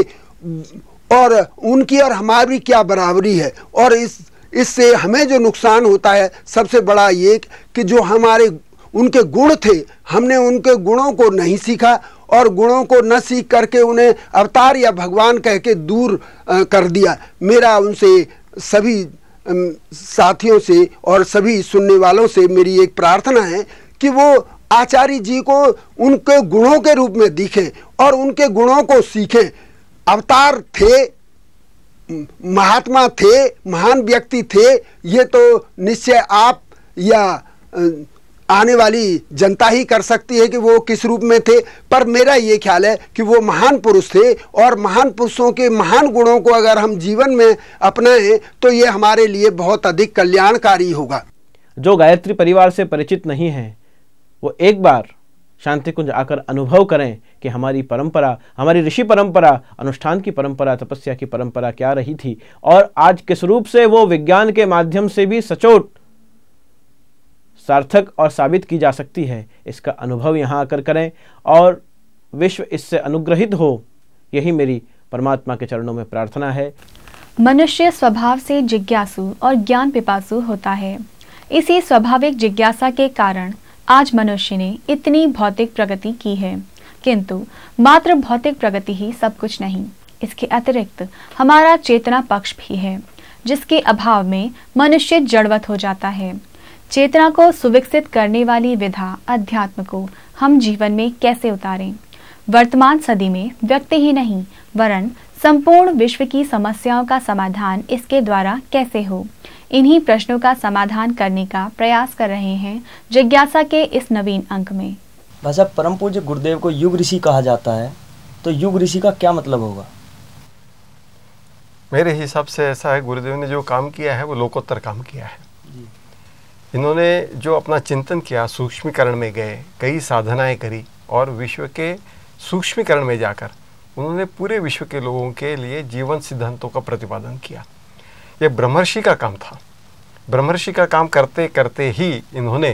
और उनकी और हमारी क्या बराबरी है। और इससे हमें जो नुकसान होता है सबसे बड़ा ये कि जो हमारे उनके गुण थे, हमने उनके गुणों को नहीं सीखा, और गुणों को न सीख करके उन्हें अवतार या भगवान कह के दूर कर दिया। मेरा उनसे सभी साथियों से और सभी सुनने वालों से मेरी एक प्रार्थना है कि वो आचार्य जी को उनके गुणों के रूप में दिखें और उनके गुणों को सीखें। अवतार थे, महात्मा थे, महान व्यक्ति थे, ये तो निश्चय आप या आने वाली जनता ही कर सकती है कि वो किस रूप में थे, पर मेरा ये ख्याल है कि वो महान पुरुष थे, और महान पुरुषों के महान गुणों को अगर हम जीवन में अपनाएं तो ये हमारे लिए बहुत अधिक कल्याणकारी होगा। जो गायत्री परिवार से परिचित नहीं है वो एक बार शांति कुंज आकर अनुभव करें कि हमारी परंपरा, हमारी ऋषि परंपरा, अनुष्ठान की परंपरा, तपस्या की परंपरा क्या रही थी, और आज किस रूप से वो विज्ञान के माध्यम से भी सचोट, सार्थक और साबित की जा सकती है। इसका अनुभव यहाँ आकर करें और विश्व इससे अनुग्रहित हो, यही मेरी परमात्मा के चरणों में प्रार्थना है। मनुष्य स्वभाव से जिज्ञासु और ज्ञान पिपासु होता है। इसी स्वाभाविक जिज्ञासा के कारण आज मनुष्य ने इतनी भौतिक प्रगति की है, किंतु मात्र भौतिक प्रगति ही सब कुछ नहीं, इसके अतिरिक्त हमारा चेतना पक्ष भी है, जिसके अभाव में मनुष्य जड़वत हो जाता है। चेतना को सुविकसित करने वाली विधा अध्यात्म को हम जीवन में कैसे उतारें? वर्तमान सदी में व्यक्ति ही नहीं वरन संपूर्ण विश्व की समस्याओं का समाधान इसके द्वारा कैसे हो? इन्हीं प्रश्नों का समाधान करने का प्रयास कर रहे हैं जिज्ञासा के इस नवीन अंक में। भाई साहब, परम पूज्य गुरुदेव को युग ऋषि कहा जाता है, तो युग ऋषि का क्या मतलब होगा? मेरे हिसाब से ऐसा है, गुरुदेव ने जो काम किया है वो लोकोत्तर काम किया है। इन्होंने जो अपना चिंतन किया, सूक्ष्मीकरण में गए, कई साधनाएं करी, और विश्व के सूक्ष्मीकरण में जाकर उन्होंने पूरे विश्व के लोगों के लिए जीवन सिद्धांतों का प्रतिपादन किया। ये ब्रह्मर्षि का काम था। ब्रह्मर्षि का काम करते करते ही इन्होंने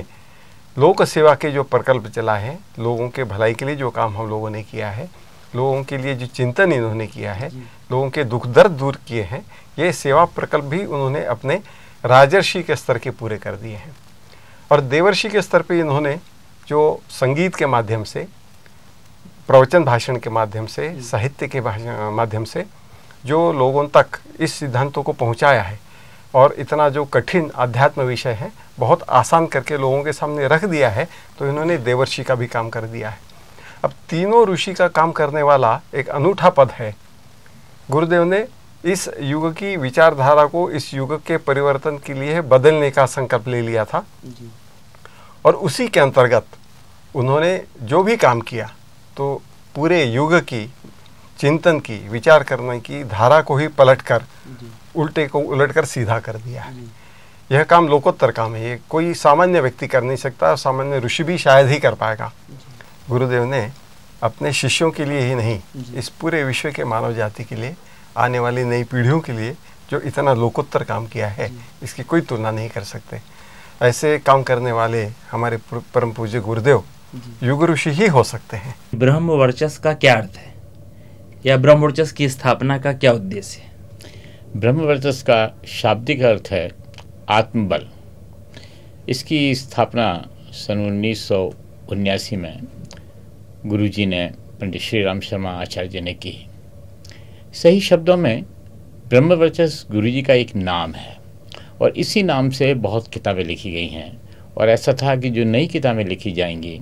लोक सेवा के जो प्रकल्प चला है, लोगों के भलाई के लिए जो काम हम लोगों ने किया है, लोगों के लिए जो चिंतन इन्होंने किया है, लोगों के दुख दर्द दूर किए हैं, ये सेवा प्रकल्प भी उन्होंने अपने राजर्षि के स्तर के पूरे कर दिए हैं। और देवर्षि के स्तर पे इन्होंने जो संगीत के माध्यम से, प्रवचन भाषण के माध्यम से, साहित्य के माध्यम से जो लोगों तक इस सिद्धांतों को पहुंचाया है और इतना जो कठिन अध्यात्म विषय है बहुत आसान करके लोगों के सामने रख दिया है, तो इन्होंने देवर्षि का भी काम कर दिया है। अब तीनों ऋषि का काम करने वाला एक अनूठा पद है। गुरुदेव ने इस युग की विचारधारा को इस युग के परिवर्तन के लिए बदलने का संकल्प ले लिया था और उसी के अंतर्गत उन्होंने जो भी काम किया तो पूरे युग की चिंतन की, विचार करने की धारा को ही पलटकर उल्टे को उलटकर सीधा कर दिया है। यह काम लोकोत्तर काम है, ये कोई सामान्य व्यक्ति कर नहीं सकता, सामान्य ऋषि भी शायद ही कर पाएगा। गुरुदेव ने अपने शिष्यों के लिए ही नहीं, इस पूरे विश्व के मानव जाति के लिए, आने वाली नई पीढ़ियों के लिए जो इतना लोकोत्तर काम किया है, इसकी कोई तुलना नहीं कर सकते। ऐसे काम करने वाले हमारे परम पूज्य गुरुदेव युग ऋषि ही हो सकते हैं। ब्रह्म वर्चस्व का क्या अर्थ है या ब्रह्म वर्चस्व की स्थापना का क्या उद्देश्य है? ब्रह्म वर्चस्व का शाब्दिक अर्थ है आत्मबल। इसकी स्थापना सन 1979 में गुरुजी ने पंडित श्री राम शर्मा आचार्य जी ने की। सही शब्दों में ब्रह्म वर्चस्व गुरुजी का एक नाम है और इसी नाम से बहुत किताबें लिखी गई हैं और ऐसा था कि जो नई किताबें लिखी जाएंगी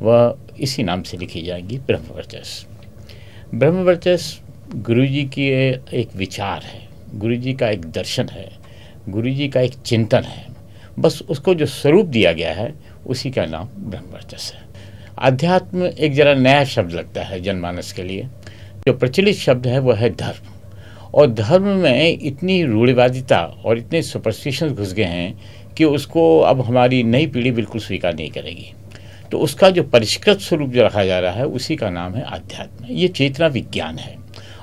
वह इसी नाम से लिखी जाएंगी, ब्रह्म वर्चस्व। ब्रह्म वर्चस्व गुरुजी की एक विचार है, गुरुजी का एक दर्शन है, गुरुजी का एक चिंतन है। बस उसको जो स्वरूप दिया गया है उसी का नाम ब्रह्म वर्चस्व है। अध्यात्म एक जरा नया शब्द लगता है जनमानस के लिए। जो प्रचलित शब्द है वह है धर्म, और धर्म में इतनी रूढ़िवादिता और इतने सुपरस्टिशंस घुस गए हैं कि उसको अब हमारी नई पीढ़ी बिल्कुल स्वीकार नहीं करेगी। तो उसका जो परिष्कृत स्वरूप जो रखा जा रहा है उसी का नाम है आध्यात्म। ये चेतना विज्ञान है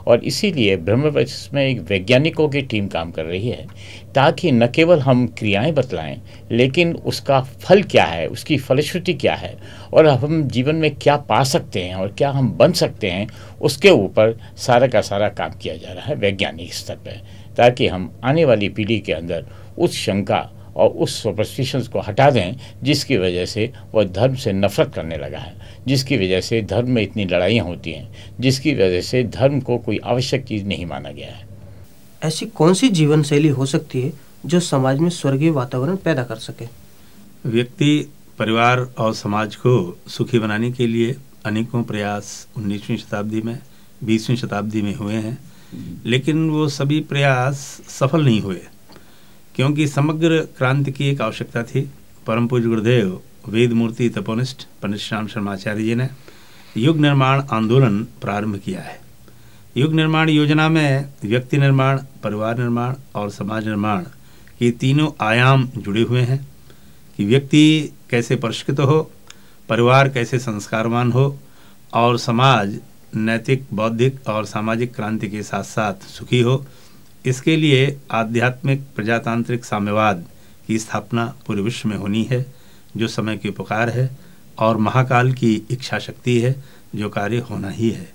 और इसीलिए ब्रह्मवर्चस्व में एक वैज्ञानिकों की टीम काम कर रही है ताकि न केवल हम क्रियाएं बतलाएं लेकिन उसका फल क्या है, उसकी फलश्रुति क्या है और हम जीवन में क्या पा सकते हैं और क्या हम बन सकते हैं, उसके ऊपर सारा का सारा काम किया जा रहा है वैज्ञानिक स्तर पर, ताकि हम आने वाली पीढ़ी के अंदर उस शंका और उस सुपरस्टिशंस को हटा दें जिसकी वजह से वह धर्म से नफरत करने लगा है, जिसकी वजह से धर्म में इतनी लड़ाइयाँ होती हैं, जिसकी वजह से धर्म को कोई आवश्यक चीज़ नहीं माना गया है। ऐसी कौन सी जीवन शैली हो सकती है जो समाज में स्वर्गीय वातावरण पैदा कर सके? व्यक्ति, परिवार और समाज को सुखी बनाने के लिए अनेकों प्रयास 19वीं शताब्दी में, 20वीं शताब्दी में हुए हैं, लेकिन वो सभी प्रयास सफल नहीं हुए क्योंकि समग्र क्रांति की एक आवश्यकता थी। परम पूज्य गुरुदेव वेद मूर्ति तपोनिष्ठ पंडित श्री राम शर्मा आचार्य जी ने युग निर्माण आंदोलन प्रारंभ किया है। युग निर्माण योजना में व्यक्ति निर्माण, परिवार निर्माण और समाज निर्माण ये तीनों आयाम जुड़े हुए हैं कि व्यक्ति कैसे परिष्कृत हो, परिवार कैसे संस्कारवान हो और समाज नैतिक, बौद्धिक और सामाजिक क्रांति के साथ साथ सुखी हो। इसके लिए आध्यात्मिक प्रजातांत्रिक साम्यवाद की स्थापना पूरे विश्व में होनी है, जो समय की पुकार है और महाकाल की इच्छा शक्ति है, जो कार्य होना ही है।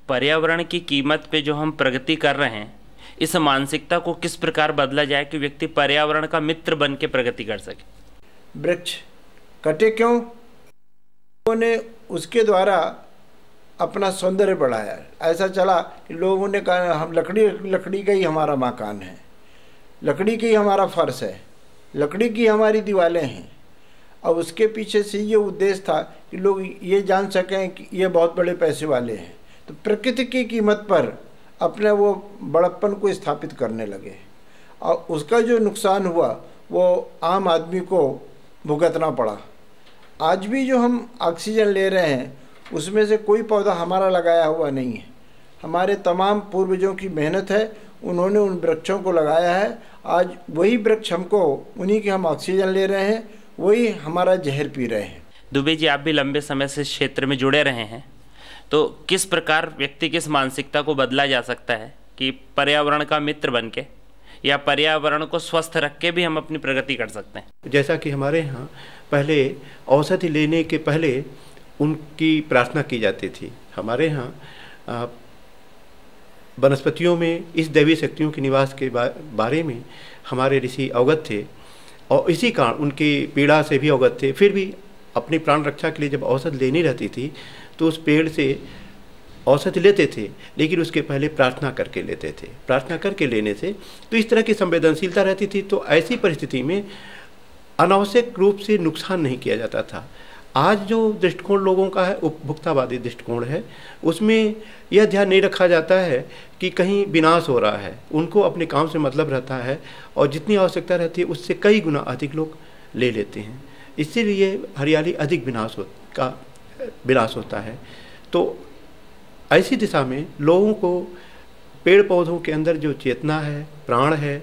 पर्यावरण की कीमत पे जो हम प्रगति कर रहे हैं, इस मानसिकता को किस प्रकार बदला जाए कि व्यक्ति पर्यावरण का मित्र बन के प्रगति कर सके? वृक्ष कटे क्यों? उन्होंने उसके द्वारा अपना सौंदर्य बढ़ाया। ऐसा चला कि लोगों ने कहा हम लकड़ी का ही हमारा मकान है, लकड़ी का ही हमारा फर्श है, लकड़ी की हमारी दीवारें हैं। अब उसके पीछे से ये उद्देश्य था कि लोग ये जान सकें कि ये बहुत बड़े पैसे वाले हैं, तो प्रकृति की कीमत पर अपने वो बड़प्पन को स्थापित करने लगे और उसका जो नुकसान हुआ वो आम आदमी को भुगतना पड़ा। आज भी जो हम ऑक्सीजन ले रहे हैं उसमें से कोई पौधा हमारा लगाया हुआ नहीं है, हमारे तमाम पूर्वजों की मेहनत है, उन्होंने उन वृक्षों को लगाया है। आज वही वृक्ष हमको, उन्हीं की हम ऑक्सीजन ले रहे हैं, वही हमारा जहर पी रहे हैं। दुबे जी, आप भी लंबे समय से इस क्षेत्र में जुड़े रहे हैं, तो किस प्रकार व्यक्ति की इस मानसिकता को बदला जा सकता है कि पर्यावरण का मित्र बन के या पर्यावरण को स्वस्थ रख के भी हम अपनी प्रगति कर सकते हैं? जैसा कि हमारे यहाँ पहले औषधि लेने के पहले उनकी प्रार्थना की जाती थी। हमारे यहाँ वनस्पतियों में इस दैवीय शक्तियों के निवास के बारे में हमारे ऋषि अवगत थे और इसी कारण उनकी पीड़ा से भी अवगत थे। फिर भी अपनी प्राण रक्षा के लिए जब औषध लेनी रहती थी तो उस पेड़ से औषधि लेते थे, लेकिन उसके पहले प्रार्थना करके लेते थे। प्रार्थना करके लेने से तो इस तरह की संवेदनशीलता रहती थी, तो ऐसी परिस्थिति में अनावश्यक रूप से नुकसान नहीं किया जाता था। आज जो दृष्टिकोण लोगों का है, उपभोक्तावादी दृष्टिकोण है, उसमें यह ध्यान नहीं रखा जाता है कि कहीं विनाश हो रहा है। उनको अपने काम से मतलब रहता है और जितनी आवश्यकता रहती है उससे कई गुना अधिक लोग ले लेते हैं। इसीलिए हरियाली अधिक विनाश होता है। तो ऐसी दिशा में लोगों को पेड़ पौधों के अंदर जो चेतना है, प्राण है,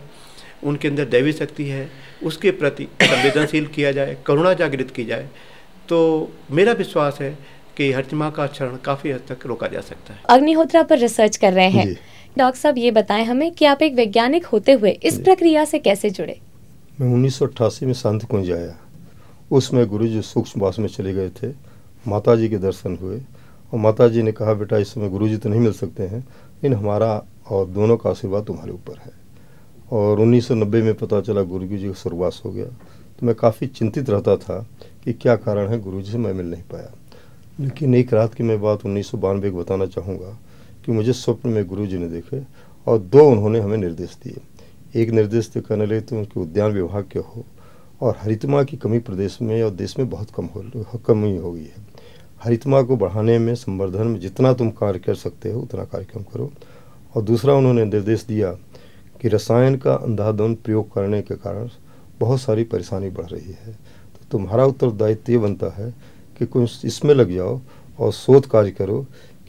उनके अंदर दैवी शक्ति है, उसके प्रति संवेदनशील किया जाए, करुणा जागृत की जाए, तो मेरा विश्वास है कि हरितमा का क्षरण काफ़ी हद तक रोका जा सकता है। अग्निहोत्रा पर रिसर्च कर रहे हैं डॉक्टर साहब, ये बताएं हमें कि आप एक वैज्ञानिक होते हुए इस प्रक्रिया से कैसे जुड़े? मैं 1988 में शांति कुंज आया। उसमें गुरुजी सूक्ष्मवास में चले गए थे, माताजी के दर्शन हुए और माताजी ने कहा, बेटा इस समय गुरुजी तो नहीं मिल सकते हैं, लेकिन हमारा और दोनों का आशीर्वाद तुम्हारे ऊपर है। और 1990 में पता चला गुरुजी का स्वर्गवास हो गया। तो मैं काफ़ी चिंतित रहता था कि क्या कारण है, गुरुजी से मैं मिल नहीं पाया। लेकिन एक रात की मैं बात 1992 को बताना चाहूँगा कि मुझे स्वप्न में गुरुजी ने देखे और दो उन्होंने हमें निर्देश दिए। एक निर्देश तो कहने लगे तुम उनके उद्यान विभाग के हो और हरितमा की कमी प्रदेश में और देश में बहुत कमी हो गई है। हरितमा को बढ़ाने में, संवर्धन में जितना तुम कार्य कर सकते हो उतना कार्यक्रम करो। और दूसरा उन्होंने निर्देश दिया कि रसायन का अंधाधुंध प्रयोग करने के कारण बहुत सारी परेशानी बढ़ रही है, तो तुम्हारा उत्तरदायित्व ये बनता है कि कुछ इसमें लग जाओ और शोध कार्य करो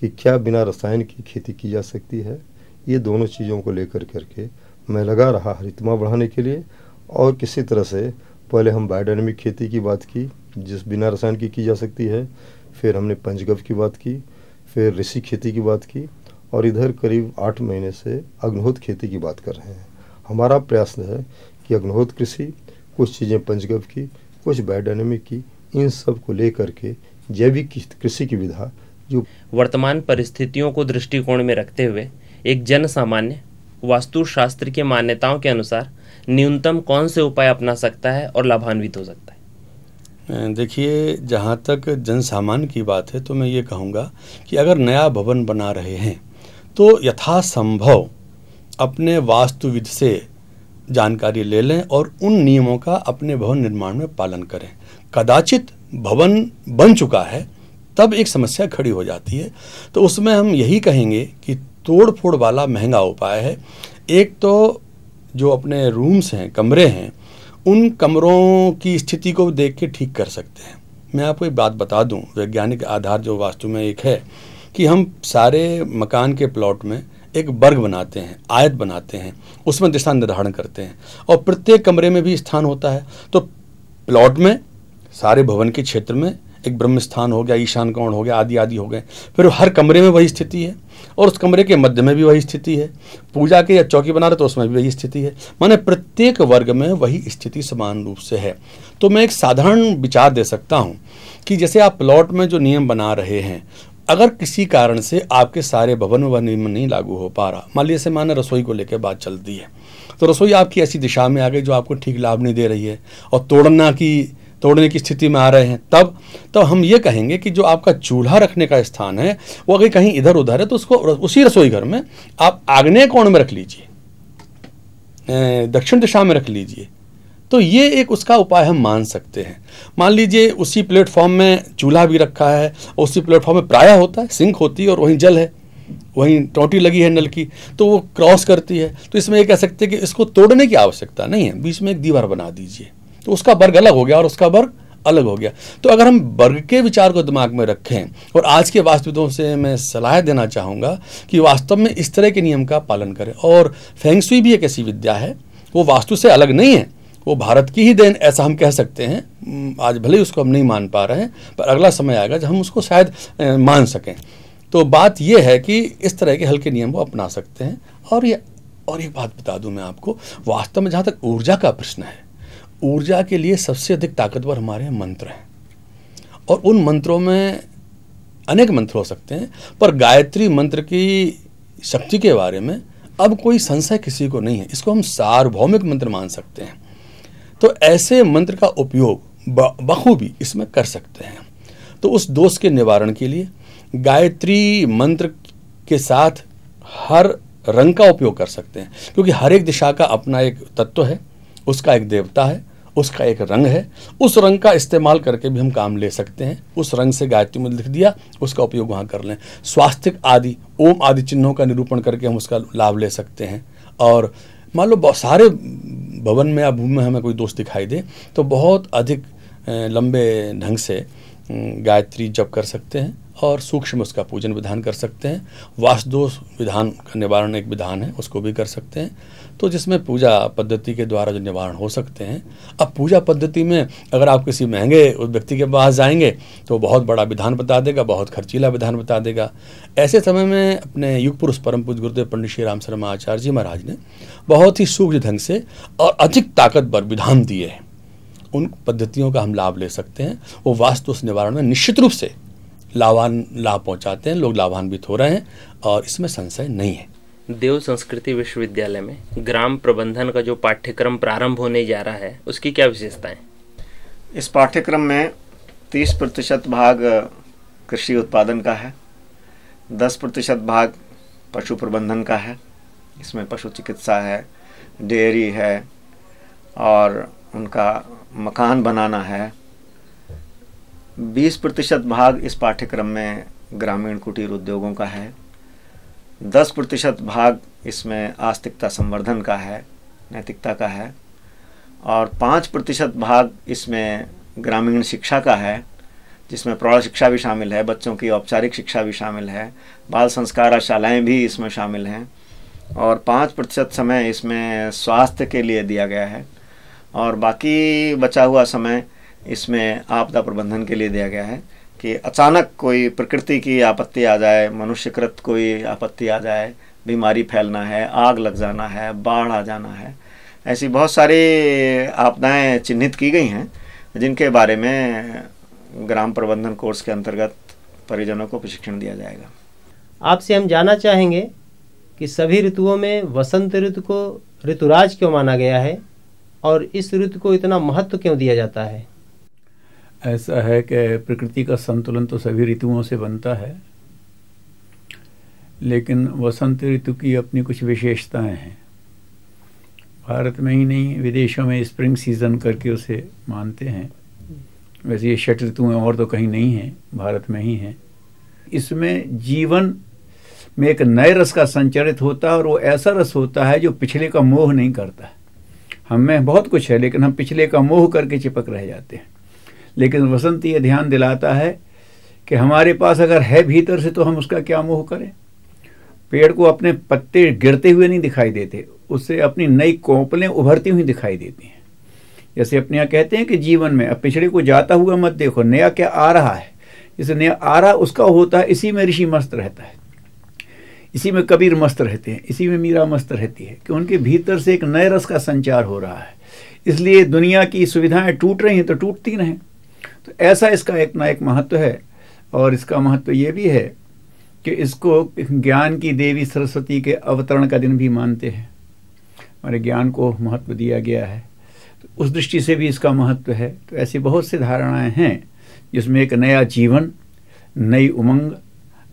कि क्या बिना रसायन की खेती की जा सकती है। ये दोनों चीज़ों को लेकर करके मैं लगा रहा हरितमा बढ़ाने के लिए। और किसी तरह से पहले हम बायोडायनेमिक खेती की बात की जिस बिना रसायन की जा सकती है, फिर हमने पंचगव्य की बात की, फिर ऋषि खेती की बात की और इधर करीब 8 महीने से अग्निहोत्र खेती की बात कर रहे हैं। हमारा प्रयास है कि अग्निहोत्र कृषि, कुछ चीज़ें पंचगव्य की, कुछ बायोडायनेमिक की, इन सब को लेकर के जैविक कृषि की विधा जो वर्तमान परिस्थितियों को दृष्टिकोण में रखते हुए एक जन सामान्य वास्तुशास्त्र की मान्यताओं के अनुसार न्यूनतम कौन से उपाय अपना सकता है और लाभान्वित हो सकता है? देखिए, जहाँ तक जन सामान्य की बात है तो मैं ये कहूँगा कि अगर नया भवन बना रहे हैं तो यथासंभव अपने वास्तुविद से जानकारी ले लें और उन नियमों का अपने भवन निर्माण में पालन करें। कदाचित भवन बन चुका है तब एक समस्या खड़ी हो जाती है, तो उसमें हम यही कहेंगे कि तोड़ फोड़ वाला महंगा उपाय है। एक तो जो अपने रूम्स हैं, कमरे हैं, उन कमरों की स्थिति को देख के ठीक कर सकते हैं। मैं आपको एक बात बता दूं, वैज्ञानिक आधार जो वास्तु में एक है कि हम सारे मकान के प्लॉट में एक वर्ग बनाते हैं, आयत बनाते हैं, उसमें दिशा निर्धारण करते हैं और प्रत्येक कमरे में भी स्थान होता है। तो प्लॉट में सारे भवन के क्षेत्र में एक ब्रह्म स्थान हो गया, ईशान कोण हो गया, आदि आदि हो गए। फिर हर कमरे में वही स्थिति है और उस कमरे के मध्य में भी वही स्थिति है। पूजा के या चौकी बना रहे तो उसमें भी वही स्थिति है, माने प्रत्येक वर्ग में वही स्थिति समान रूप से है। तो मैं एक साधारण विचार दे सकता हूँ कि जैसे आप प्लॉट में जो नियम बना रहे हैं, अगर किसी कारण से आपके सारे भवन में वह नियम नहीं लागू हो पा रहा, मान लीजिए माने रसोई को लेकर बात चलती है, तो रसोई आपकी ऐसी दिशा में आ गई जो आपको ठीक लाभ नहीं दे रही है और तोड़ने की स्थिति में आ रहे हैं, तब हम ये कहेंगे कि जो आपका चूल्हा रखने का स्थान है वो अगर कहीं इधर उधर है तो उसको उसी रसोई घर में आप आग्नेय कोण में रख लीजिए, दक्षिण दिशा में रख लीजिए। तो ये एक उसका उपाय हम मान सकते हैं। मान लीजिए उसी प्लेटफॉर्म में चूल्हा भी रखा है, उसी प्लेटफॉर्म में प्रायः होता है, सिंक होती है और वहीं जल है, वहीं टोंटी लगी है नल की, तो वो क्रॉस करती है। तो इसमें ये कह सकते हैं कि इसको तोड़ने की आवश्यकता नहीं है, बीच में एक दीवार बना दीजिए, तो उसका वर्ग अलग हो गया और उसका वर्ग अलग हो गया। तो अगर हम वर्ग के विचार को दिमाग में रखें, और आज के वास्तुविदों से मैं सलाह देना चाहूँगा कि वास्तव में इस तरह के नियम का पालन करें। और फेंग शुई भी एक ऐसी विद्या है, वो वास्तु से अलग नहीं है, वो भारत की ही देन ऐसा हम कह सकते हैं। आज भले ही उसको हम नहीं मान पा रहे हैं, पर अगला समय आएगा जब हम उसको शायद मान सकें। तो बात यह है कि इस तरह के हल्के नियम वो अपना सकते हैं। और एक बात बता दूं मैं आपको, वास्तव में जहाँ तक ऊर्जा का प्रश्न है, ऊर्जा के लिए सबसे अधिक ताकतवर हमारे मंत्र हैं और उन मंत्रों में अनेक मंत्र हो सकते हैं, पर गायत्री मंत्र की शक्ति के बारे में अब कोई संशय किसी को नहीं है। इसको हम सार्वभौमिक मंत्र मान सकते हैं। तो ऐसे मंत्र का उपयोग बखूबी इसमें कर सकते हैं। तो उस दोष के निवारण के लिए गायत्री मंत्र के साथ हर रंग का उपयोग कर सकते हैं, क्योंकि हर एक दिशा का अपना एक तत्व है, उसका एक देवता है, उसका एक रंग है। उस रंग का इस्तेमाल करके भी हम काम ले सकते हैं। उस रंग से गायत्री में लिख दिया, उसका उपयोग वहाँ कर लें। स्वास्तिक आदि ओम आदि चिन्हों का निरूपण करके हम उसका लाभ ले सकते हैं। और मान लो बहुत सारे भवन में या भूमि में हमें कोई दोष दिखाई दे तो बहुत अधिक लंबे ढंग से गायत्री जप कर सकते हैं और सूक्ष्म उसका पूजन विधान कर सकते हैं। वास्तु दोष विधान का निवारण एक विधान है, उसको भी कर सकते हैं। तो जिसमें पूजा पद्धति के द्वारा जो निवारण हो सकते हैं। अब पूजा पद्धति में अगर आप किसी महंगे उस व्यक्ति के पास जाएंगे तो बहुत बड़ा विधान बता देगा, बहुत खर्चीला विधान बता देगा। ऐसे समय में अपने युग पुरुष परम पूज्य गुरुदेव पंडित श्री राम शर्मा आचार्य जी महाराज ने बहुत ही सूक्ष्म ढंग से और अधिक ताकतवर विधान दिए हैं। उन पद्धतियों का हम लाभ ले सकते हैं। वो वास्तु दोष निवारण में निश्चित रूप से लाभ पहुंचाते हैं। लोग लाभान्वित हो रहे हैं और इसमें संशय नहीं है। देव संस्कृति विश्वविद्यालय में ग्राम प्रबंधन का जो पाठ्यक्रम प्रारंभ होने जा रहा है उसकी क्या विशेषताएं? इस पाठ्यक्रम में 30% भाग कृषि उत्पादन का है, 10% भाग पशु प्रबंधन का है। इसमें पशु चिकित्सा है, डेयरी है और उनका मकान बनाना है। 20% भाग इस पाठ्यक्रम में ग्रामीण कुटीर उद्योगों का है। 10% भाग इसमें आस्तिकता संवर्धन का है, नैतिकता का है। और 5% भाग इसमें ग्रामीण शिक्षा का है, जिसमें प्रौढ़ शिक्षा भी शामिल है, बच्चों की औपचारिक शिक्षा भी शामिल है, बाल संस्कार शालाएँ भी इसमें शामिल हैं। और 5% समय इसमें स्वास्थ्य के लिए दिया गया है और बाकी बचा हुआ समय इसमें आपदा प्रबंधन के लिए दिया गया है कि अचानक कोई प्रकृति की आपत्ति आ जाए, मनुष्यकृत कोई आपत्ति आ जाए, बीमारी फैलना है, आग लग जाना है, बाढ़ आ जाना है, ऐसी बहुत सारी आपदाएं चिन्हित की गई हैं जिनके बारे में ग्राम प्रबंधन कोर्स के अंतर्गत परिजनों को प्रशिक्षण दिया जाएगा। आपसे हम जानना चाहेंगे कि सभी ऋतुओं में वसंत ऋतु को ऋतुराज क्यों माना गया है और इस ऋतु को इतना महत्व क्यों दिया जाता है? ऐसा है कि प्रकृति का संतुलन तो सभी ऋतुओं से बनता है, लेकिन वसंत ऋतु की अपनी कुछ विशेषताएं हैं। भारत में ही नहीं, विदेशों में स्प्रिंग सीजन करके उसे मानते हैं। वैसे ये 6 ऋतुएं और तो कहीं नहीं हैं, भारत में ही हैं। इसमें जीवन में एक नए रस का संचरित होता है और वो ऐसा रस होता है जो पिछले का मोह नहीं करता है। हम में बहुत कुछ है लेकिन हम पिछले का मोह करके चिपक रह जाते हैं। लेकिन वसंत ये ध्यान दिलाता है कि हमारे पास अगर है भीतर से तो हम उसका क्या मोह करें। पेड़ को अपने पत्ते गिरते हुए नहीं दिखाई देते, उससे अपनी नई कोंपलें उभरती हुई दिखाई देती हैं। जैसे अपने यहाँ कहते हैं कि जीवन में अब पिछड़े को जाता हुआ मत देखो, नया क्या आ रहा है। जैसे नया आ रहा उसका होता है, इसी में ऋषि मस्त रहता है, इसी में कबीर मस्त रहते हैं, इसी में मीरा मस्त रहती है कि उनके भीतर से एक नए रस का संचार हो रहा है। इसलिए दुनिया की सुविधाएं टूट रही हैं तो टूटती रहें। तो ऐसा इसका एक ना एक महत्व है। और इसका महत्व ये भी है कि इसको ज्ञान की देवी सरस्वती के अवतरण का दिन भी मानते हैं। हमारे ज्ञान को महत्व दिया गया है, तो उस दृष्टि से भी इसका महत्व है। तो ऐसी बहुत सी धारणाएं हैं जिसमें एक नया जीवन, नई उमंग,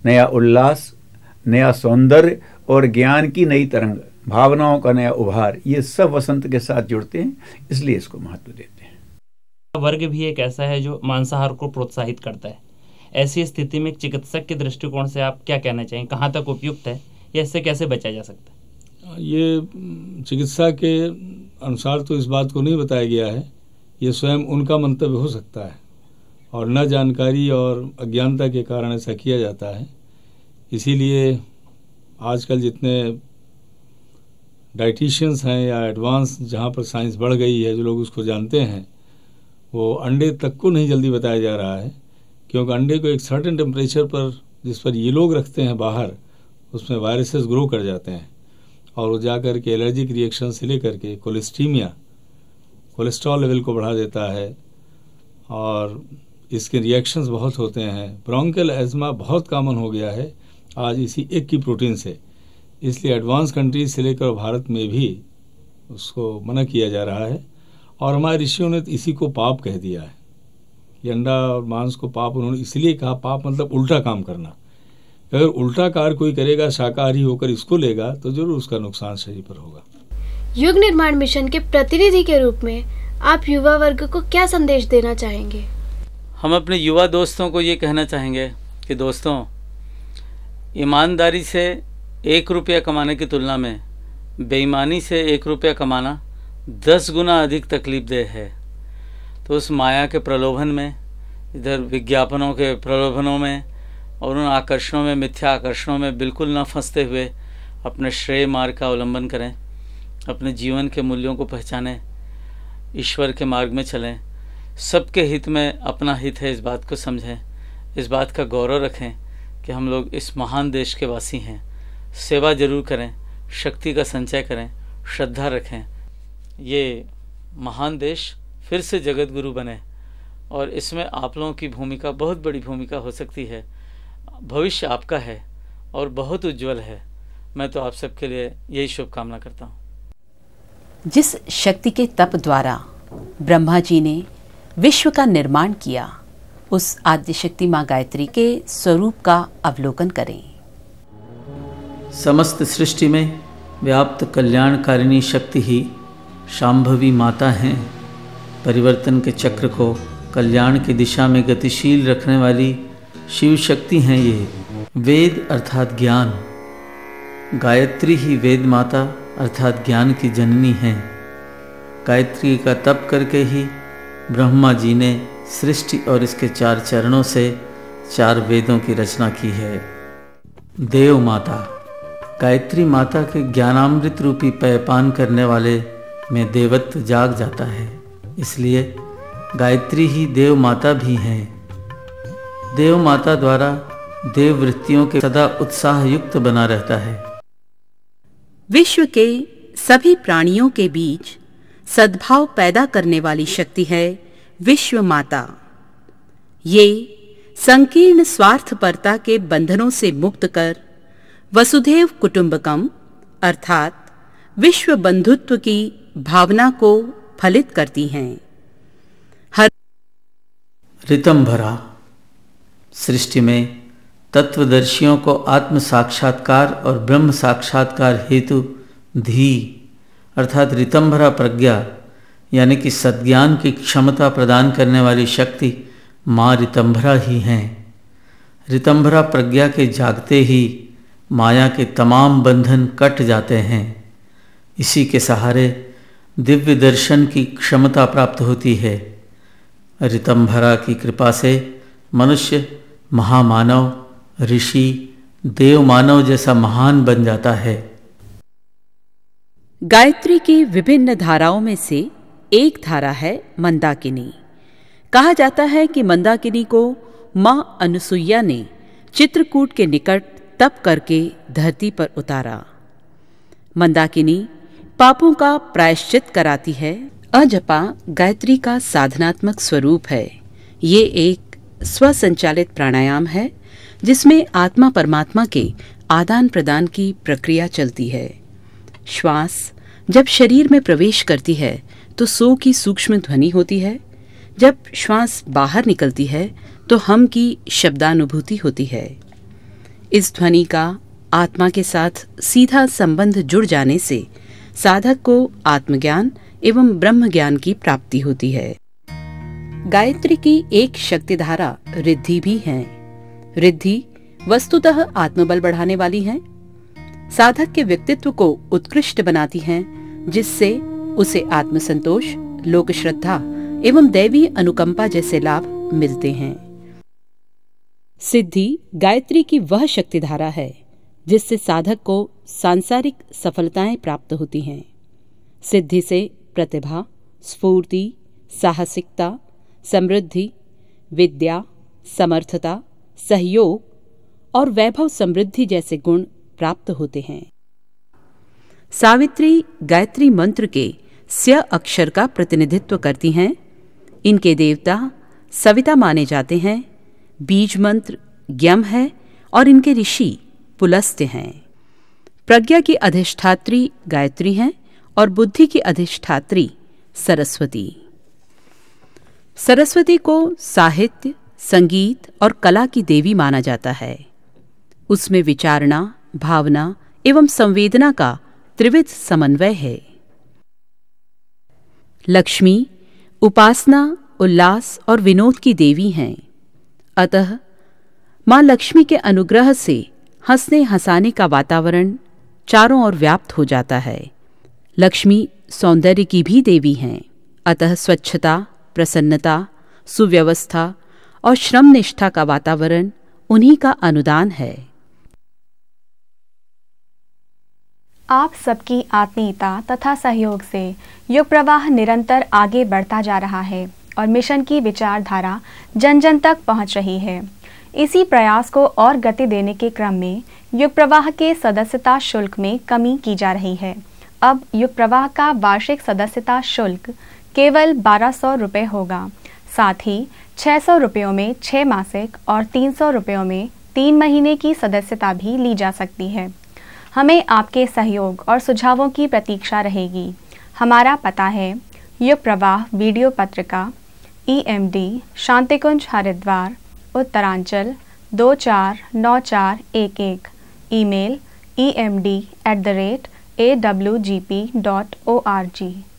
नया उल्लास, नया सौंदर्य और ज्ञान की नई तरंग, भावनाओं का नया उभार, ये सब वसंत के साथ जुड़ते हैं, इसलिए इसको महत्व देते हैं। वर्ग भी एक ऐसा है जो मांसाहार को प्रोत्साहित करता है। ऐसी स्थिति में एक चिकित्सक के दृष्टिकोण से आप क्या कहना चाहेंगे, कहाँ तक उपयुक्त है या इससे कैसे बचा जा सकता है? ये चिकित्सा के अनुसार तो इस बात को नहीं बताया गया है, ये स्वयं उनका मंतव्य हो सकता है और न जानकारी और अज्ञानता के कारण ऐसा किया जाता है। इसीलिए आजकल जितने डाइटिशियंस हैं या एडवांस जहाँ पर साइंस बढ़ गई है, जो लोग उसको जानते हैं, वो अंडे तक को नहीं जल्दी बताया जा रहा है, क्योंकि अंडे को एक सर्टेन टेम्परेचर पर जिस पर ये लोग रखते हैं बाहर, उसमें वायरसेस ग्रो कर जाते हैं और वो जाकर के एलर्जिक रिएक्शन से लेकर के कोलेस्टीमिया, कोलेस्ट्रॉल लेवल को बढ़ा देता है और इसके रिएक्शंस बहुत होते हैं। ब्रोंकियल एज्मा बहुत कॉमन हो गया है आज इसी एक की प्रोटीन से। इसलिए एडवांस कंट्रीज से लेकर भारत में भी उसको मना किया जा रहा है और हमारे ऋषियों ने इसी को पाप कह दिया है। ये अंडा और मांस को पाप उन्होंने इसलिए कहा, पाप मतलब उल्टा काम करना। अगर उल्टा कार्य कोई करेगा, शाकाहारी होकर इसको लेगा, तो जरूर उसका नुकसान शरीर पर होगा। युग निर्माण मिशन के प्रतिनिधि के रूप में आप युवा वर्ग को क्या संदेश देना चाहेंगे? हम अपने युवा दोस्तों को ये कहना चाहेंगे कि दोस्तों, ईमानदारी से 1 रुपया कमाने की तुलना में बेईमानी से 1 रुपया कमाना 10 गुना अधिक तकलीफदेह है। तो उस माया के प्रलोभन में, इधर विज्ञापनों के प्रलोभनों में और उन आकर्षणों में, मिथ्या आकर्षणों में बिल्कुल न फंसते हुए अपने श्रेय मार्ग का अवलंबन करें, अपने जीवन के मूल्यों को पहचानें, ईश्वर के मार्ग में चलें, सबके हित में अपना हित है इस बात को समझें, इस बात का गौरव रखें कि हम लोग इस महान देश के वासी हैं। सेवा जरूर करें, शक्ति का संचय करें, श्रद्धा रखें, ये महान देश फिर से जगत गुरु बने और इसमें आप लोगों की भूमिका बहुत बड़ी भूमिका हो सकती है। भविष्य आपका है और बहुत उज्जवल है। मैं तो आप सबके लिए यही शुभकामना करता हूँ। जिस शक्ति के तप द्वारा ब्रह्मा जी ने विश्व का निर्माण किया, उस आद्यशक्ति माँ गायत्री के स्वरूप का अवलोकन करें। समस्त सृष्टि में व्याप्त कल्याणकारिणी शक्ति ही शांभवी माता हैं। परिवर्तन के चक्र को कल्याण की दिशा में गतिशील रखने वाली शिव शक्ति हैं ये। वेद अर्थात ज्ञान, गायत्री ही वेद माता अर्थात ज्ञान की जननी हैं। गायत्री का तप करके ही ब्रह्मा जी ने सृष्टि और इसके 4 चरणों से 4 वेदों की रचना की है। देव माता, गायत्री माता के ज्ञानामृत रूपी पेयपान करने वाले में देवत्व जाग जाता है, इसलिए गायत्री ही देव माता भी हैं। देव माता द्वारा देव वृत्तियों के सदा उत्साह युक्त बना रहता है। विश्व के सभी प्राणियों के बीच सद्भाव पैदा करने वाली शक्ति है विश्व माता। ये संकीर्ण स्वार्थपरता के बंधनों से मुक्त कर वसुधैव कुटुंबकम अर्थात विश्व बंधुत्व की भावना को फलित करती हैं। ऋतंभरा, सृष्टि में तत्वदर्शियों को आत्म साक्षात्कार और ब्रह्म साक्षात्कार हेतु धी अर्थात ऋतंभरा प्रज्ञा यानी कि सद्ज्ञान की क्षमता प्रदान करने वाली शक्ति माँ ऋतंभरा ही हैं। ऋतंभरा प्रज्ञा के जागते ही माया के तमाम बंधन कट जाते हैं। इसी के सहारे दिव्य दर्शन की क्षमता प्राप्त होती है। ऋतंभरा की कृपा से मनुष्य महामानव, ऋषि, देव मानव जैसा महान बन जाता है। गायत्री की विभिन्न धाराओं में से एक धारा है मंदाकिनी। कहा जाता है कि मंदाकिनी को माँ अनुसुईया ने चित्रकूट के निकट तप करके धरती पर उतारा। मंदाकिनी पापों का प्रायश्चित कराती है। अजपा गायत्री का साधनात्मक स्वरूप है। ये एक स्वसंचालित प्राणायाम है जिसमें आत्मा परमात्मा के आदान प्रदान की प्रक्रिया चलती है। श्वास जब शरीर में प्रवेश करती है तो सो की सूक्ष्म ध्वनि होती है। जब श्वास बाहर निकलती है तो हम की शब्दानुभूति होती है। इस ध्वनि का आत्मा के साथ सीधा संबंध जुड़ जाने से साधक को आत्मज्ञान एवं ब्रह्म ज्ञान की प्राप्ति होती है। गायत्री की एक शक्तिधारा रिद्धि भी है। रिद्धि वस्तुतः आत्मबल बढ़ाने वाली है, साधक के व्यक्तित्व को उत्कृष्ट बनाती हैं, जिससे उसे आत्मसंतोष, लोक श्रद्धा एवं दैवी अनुकंपा जैसे लाभ मिलते हैं। सिद्धि गायत्री की वह शक्तिधारा है जिससे साधक को सांसारिक सफलताएं प्राप्त होती हैं। सिद्धि से प्रतिभा, स्फूर्ति, साहसिकता, समृद्धि, विद्या, समर्थता, सहयोग और वैभव समृद्धि जैसे गुण प्राप्त होते हैं। सावित्री गायत्री मंत्र के स्य अक्षर का प्रतिनिधित्व करती हैं। इनके देवता सविता माने जाते हैं। बीज मंत्र ज्ञम है और इनके ऋषि पुलस्त्य हैं। प्रज्ञा की अधिष्ठात्री गायत्री हैं और बुद्धि की अधिष्ठात्री सरस्वती। सरस्वती को साहित्य, संगीत और कला की देवी माना जाता है। उसमें विचारणा, भावना एवं संवेदना का त्रिविध समन्वय है। लक्ष्मी उपासना, उल्लास और विनोद की देवी हैं। अतः माँ लक्ष्मी के अनुग्रह से हंसने हंसाने का वातावरण चारों ओर व्याप्त हो जाता है। लक्ष्मी सौंदर्य की भी देवी हैं। अतः स्वच्छता, प्रसन्नता, सुव्यवस्था और श्रम निष्ठा का वातावरण उन्हीं का अनुदान है। आप सबकी आत्मीयता तथा सहयोग से युग प्रवाह निरंतर आगे बढ़ता जा रहा है और मिशन की विचारधारा जन जन तक पहुंच रही है। इसी प्रयास को और गति देने के क्रम में युग प्रवाह के सदस्यता शुल्क में कमी की जा रही है। अब युग प्रवाह का वार्षिक सदस्यता शुल्क केवल 1200 रुपये होगा। साथ ही 600 रुपयों में 6 मासिक और 300 रुपयों में 3 महीने की सदस्यता भी ली जा सकती है। हमें आपके सहयोग और सुझावों की प्रतीक्षा रहेगी। हमारा पता है युग प्रवाह वीडियो पत्रिका, EMD, Shantikunj, Haridwar, Uttaranchal 249411। Email emd@awgp.org।